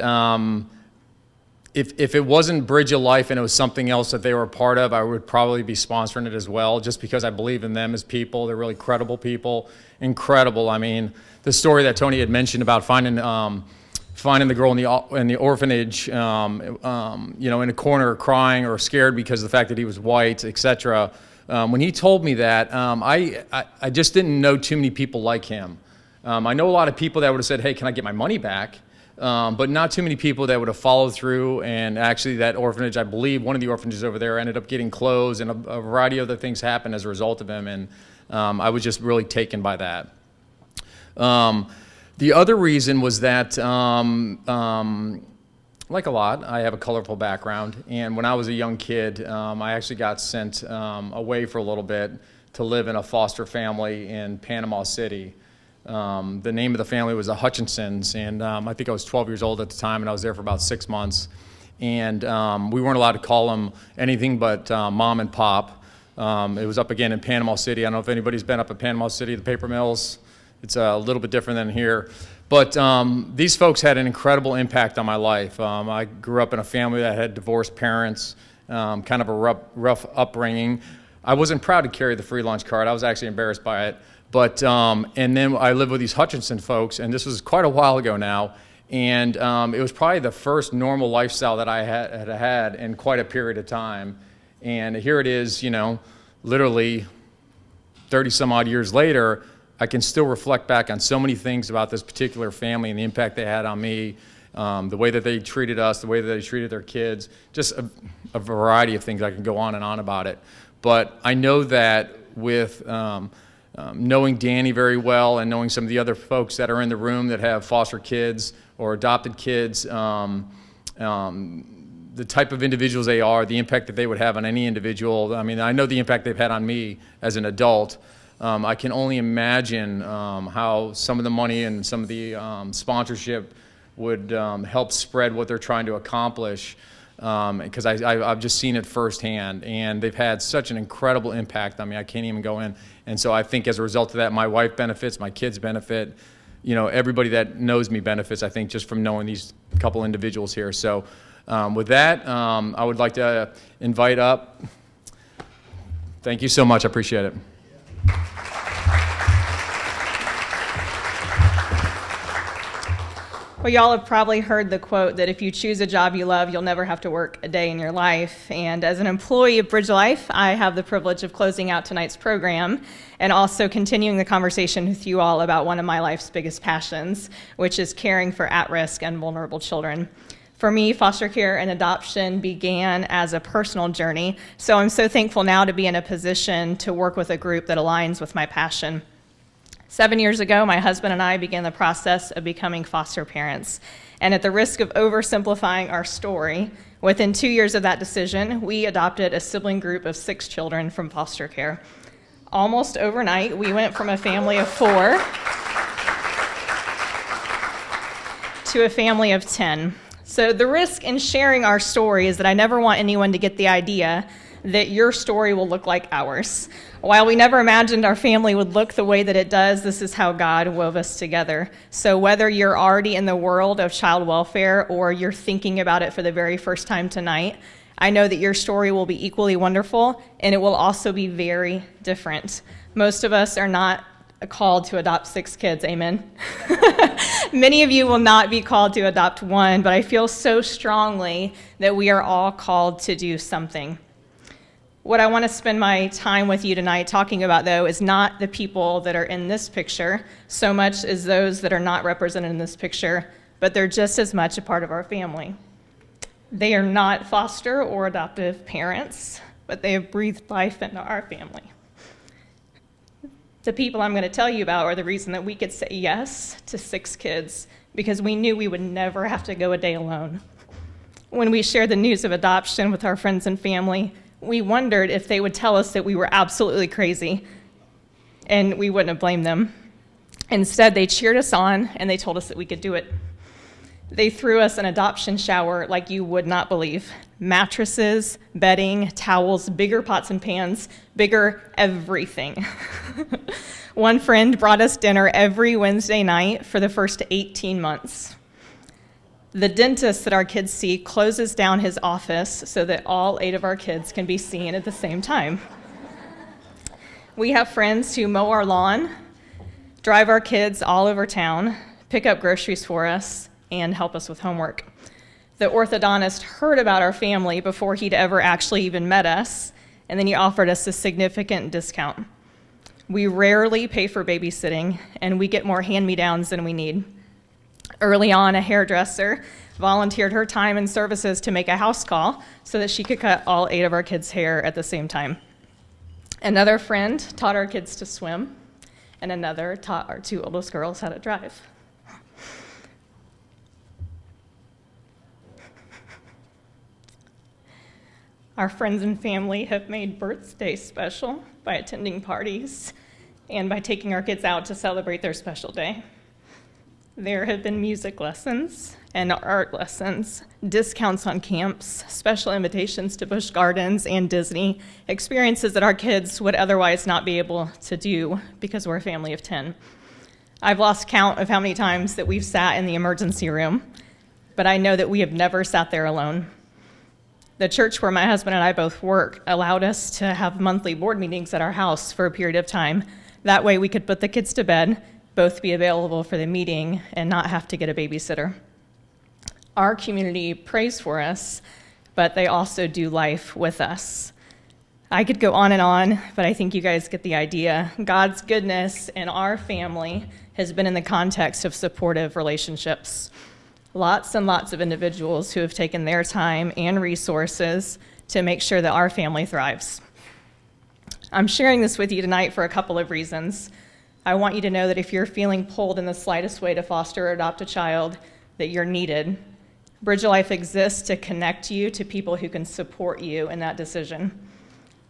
S11: if it wasn't Bridge of Life and it was something else that they were a part of, I would probably be sponsoring it as well, just because I believe in them as people. They're really credible people, incredible. I mean, the story that Tony had mentioned about finding the girl in the orphanage, in a corner crying or scared because of the fact that he was white, etc. When he told me that, I just didn't know too many people like him. I know a lot of people that would have said, hey, can I get my money back? But not too many people that would have followed through. And actually that orphanage, I believe one of the orphanages over there ended up getting closed, and a variety of other things happened as a result of him. And I was just really taken by that. The other reason was that, like a lot, I have a colorful background, and when I was a young kid, I actually got sent away for a little bit to live in a foster family in Panama City. The name of the family was the Hutchinsons, and I think I was 12 years old at the time, and I was there for about 6 months. And we weren't allowed to call them anything but Mom and Pop. It was up again in Panama City. I don't know if anybody's been up at Panama City, the paper mills. It's a little bit different than here. But these folks had an incredible impact on my life. I grew up in a family that had divorced parents, kind of a rough upbringing. I wasn't proud to carry the free lunch card. I was actually embarrassed by it. But, and then I lived with these Hutchinson folks, and this was quite a while ago now. And it was probably the first normal lifestyle that I had in quite a period of time. And here it is, you know, literally 30 some odd years later, I can still reflect back on so many things about this particular family and the impact they had on me, the way that they treated us, the way that they treated their kids, just a variety of things. I can go on and on about it. But I know that with knowing Danny very well and knowing some of the other folks that are in the room that have foster kids or adopted kids, the type of individuals they are, the impact that they would have on any individual. I mean, I know the impact they've had on me as an adult. I can only imagine how some of the money and some of the sponsorship would help spread what they're trying to accomplish, because I've just seen it firsthand, and they've had such an incredible impact on me. I can't even go in. And so I think as a result of that, my wife benefits, my kids benefit, you know, everybody that knows me benefits, I think, just from knowing these couple individuals here. So with that, I would like to invite up. Thank you so much. I appreciate it.
S3: Well, y'all have probably heard the quote that if you choose a job you love, you'll never have to work a day in your life. And as an employee of Bridge Life, I have the privilege of closing out tonight's program and also continuing the conversation with you all about one of my life's biggest passions, which is caring for at-risk and vulnerable children. For me, foster care and adoption began as a personal journey, so I'm so thankful now to be in a position to work with a group that aligns with my passion. 7 years ago, my husband and I began the process of becoming foster parents. And at the risk of oversimplifying our story, within 2 years of that decision, we adopted a sibling group of 6 children from foster care. Almost overnight, we went from a family of 4 to a family of 10. So the risk in sharing our story is that I never want anyone to get the idea that your story will look like ours. While we never imagined our family would look the way that it does, this is how God wove us together. So whether you're already in the world of child welfare or you're thinking about it for the very first time tonight, I know that your story will be equally wonderful, and it will also be very different. Most of us are not called to adopt 6 kids, amen? Many of you will not be called to adopt 1, but I feel so strongly that we are all called to do something. What I want to spend my time with you tonight talking about, though, is not the people that are in this picture so much as those that are not represented in this picture, but they're just as much a part of our family. They are not foster or adoptive parents, but they have breathed life into our family. The people I'm going to tell you about are the reason that we could say yes to 6 kids, because we knew we would never have to go a day alone. When we shared the news of adoption with our friends and family, we wondered if they would tell us that we were absolutely crazy, and we wouldn't have blamed them. Instead, they cheered us on, and they told us that we could do it. They threw us an adoption shower like you would not believe. Mattresses, bedding, towels, bigger pots and pans, bigger everything. One friend brought us dinner every Wednesday night for the first 18 months. The dentist that our kids see closes down his office so that all 8 of our kids can be seen at the same time. We have friends who mow our lawn, drive our kids all over town, pick up groceries for us, and help us with homework. The orthodontist heard about our family before he'd ever actually even met us, and then he offered us a significant discount. We rarely pay for babysitting, and we get more hand-me-downs than we need. Early on, a hairdresser volunteered her time and services to make a house call so that she could cut all 8 of our kids' hair at the same time. Another friend taught our kids to swim, and another taught our 2 oldest girls how to drive. Our friends and family have made birthdays special by attending parties and by taking our kids out to celebrate their special day. There have been music lessons and art lessons, discounts on camps, special invitations to Busch Gardens and Disney, experiences that our kids would otherwise not be able to do because we're a family of 10. I've lost count of how many times that we've sat in the emergency room, but I know that we have never sat there alone. The church where my husband and I both work allowed us to have monthly board meetings at our house for a period of time. That way we could put the kids to bed, both be available for the meeting, and not have to get a babysitter. Our community prays for us, but they also do life with us. I could go on, but I think you guys get the idea. God's goodness in our family has been in the context of supportive relationships. Lots and lots of individuals who have taken their time and resources to make sure that our family thrives. I'm sharing this with you tonight for a couple of reasons. I want you to know that if you're feeling pulled in the slightest way to foster or adopt a child, that you're needed. Bridge of Life exists to connect you to people who can support you in that decision.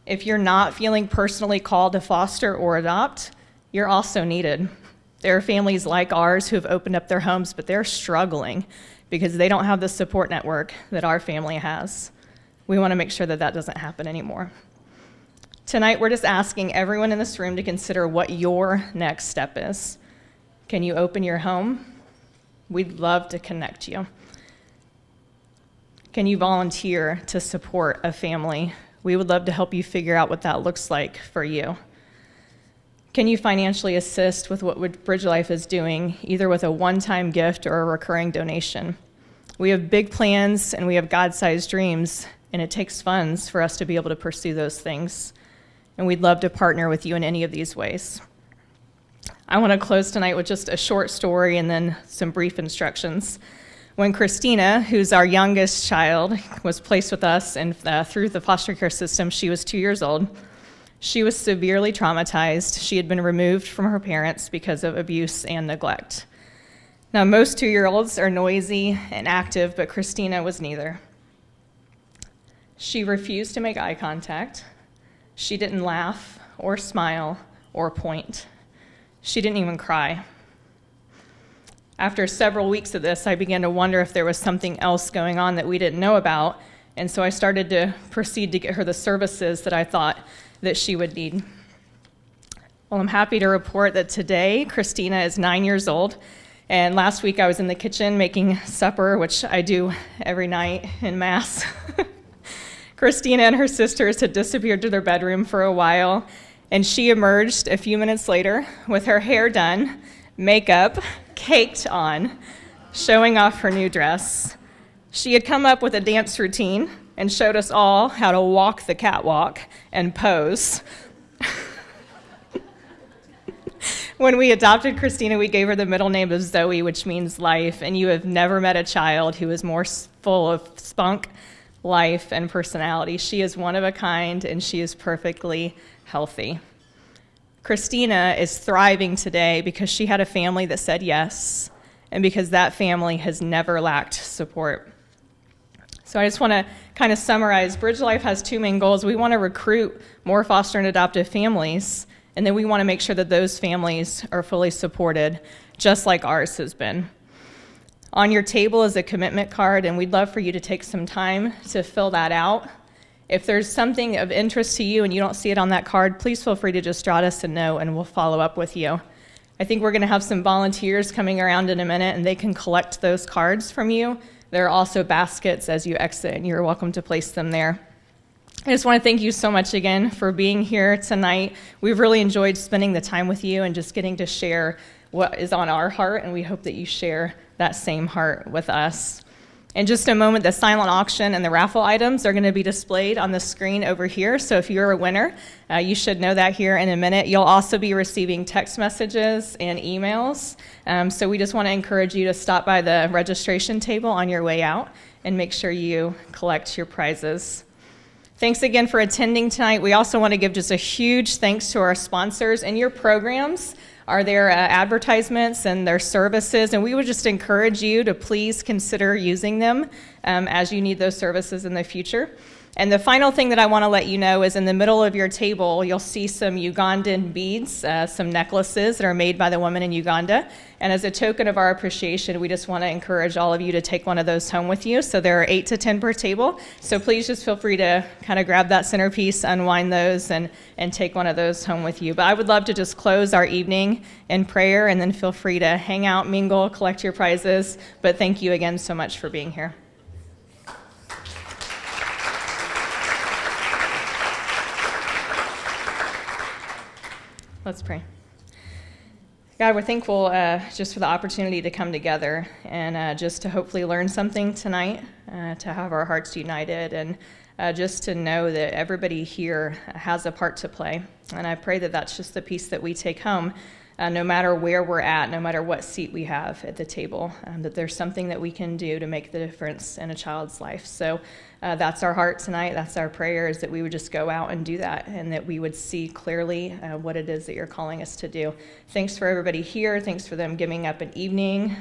S3: If you're not feeling personally called to foster or adopt, you're also needed. There are families like ours who have opened up their homes, but they're struggling because they don't have the support network that our family has. We want to make sure that that doesn't happen anymore. Tonight, we're just asking everyone in this room to consider what your next step is. Can you open your home? We'd love to connect you. Can you volunteer to support a family? We would love to help you figure out what that looks like for you. Can you financially assist with what Bridge Life is doing, either with a one-time gift or a recurring donation? We have big plans and we have God-sized dreams, and it takes funds for us to be able to pursue those things. And we'd love to partner with you in any of these ways. I want to close tonight with just a short story and then some brief instructions. When Christina, who's our youngest child, was placed with us and through the foster care system, she was 2 years old. She was severely traumatized. She had been removed from her parents because of abuse and neglect. Now, most 2-year-olds are noisy and active, but Christina was neither. She refused to make eye contact. She didn't laugh or smile or point. She didn't even cry. After several weeks of this, I began to wonder if there was something else going on that we didn't know about, and so I started to proceed to get her the services that I thought that she would need. Well, I'm happy to report that today, Christina is 9 years old, and last week I was in the kitchen making supper, which I do every night in Mass. Christina and her sisters had disappeared to their bedroom for a while, and she emerged a few minutes later with her hair done, makeup caked on, showing off her new dress. She had come up with a dance routine and showed us all how to walk the catwalk and pose. When we adopted Christina, we gave her the middle name of Zoe, which means life, and you have never met a child who is more full of spunk, life, and personality. She is one of a kind, and she is perfectly healthy. Christina is thriving today because she had a family that said yes, and because that family has never lacked support. So I just want to kind of summarize. Bridge Life has two main goals. We want to recruit more foster and adoptive families, and then we want to make sure that those families are fully supported, just like ours has been. On your table is a commitment card, and we'd love for you to take some time to fill that out. If there's something of interest to you and you don't see it on that card, please feel free to just jot us a note and we'll follow up with you. I think we're going to have some volunteers coming around in a minute, and they can collect those cards from you. There are also baskets as you exit, and you're welcome to place them there. I just want to thank you so much again for being here tonight. We've really enjoyed spending the time with you and just getting to share what is on our heart, and we hope that you share that same heart with us. In just a moment, the silent auction and the raffle items are going to be displayed on the screen over here. So if you're a winner, you should know that here in a minute. You'll also be receiving text messages and emails. So we just want to encourage you to stop by the registration table on your way out and make sure you collect your prizes. Thanks again for attending tonight. We also want to give just a huge thanks to our sponsors. And your programs are their advertisements and their services, and we would just encourage you to please consider using them as you need those services in the future. And the final thing that I want to let you know is in the middle of your table, you'll see some Ugandan beads, some necklaces that are made by the woman in Uganda. And as a token of our appreciation, we just want to encourage all of you to take one of those home with you. So there are 8 to 10 per table. So please just feel free to kind of grab that centerpiece, unwind those, and take one of those home with you. But I would love to just close our evening in prayer, and then feel free to hang out, mingle, collect your prizes. But thank you again so much for being here. Let's pray. God, we're thankful just for the opportunity to come together and just to hopefully learn something tonight, to have our hearts united, and just to know that everybody here has a part to play. And I pray that that's just the piece that we take home, no matter where we're at, no matter what seat we have at the table, that there's something that we can do to make the difference in a child's life. So that's our heart tonight. That's our prayer, is that we would just go out and do that, and that we would see clearly what it is that you're calling us to do. Thanks for everybody here. Thanks for them giving up an evening.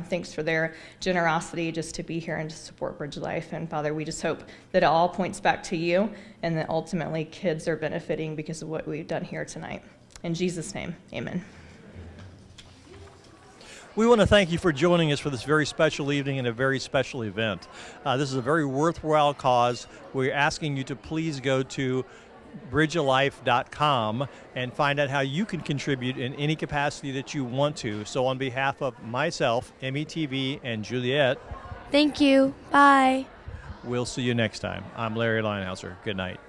S3: Thanks for their generosity just to be here and to support Bridge of Life. And Father, we just hope that it all points back to you, and that ultimately kids are benefiting because of what we've done here tonight. In Jesus' name, amen.
S1: We want to thank you for joining us for this very special evening and a very special event. This is a very worthwhile cause. We're asking you to please go to bridgeoflife.com and find out how you can contribute in any capacity that you want to. So on behalf of myself, METV, and Juliet,
S6: Thank you. Bye.
S1: we'll see you next time. I'm Larry Leinhauser. Good night.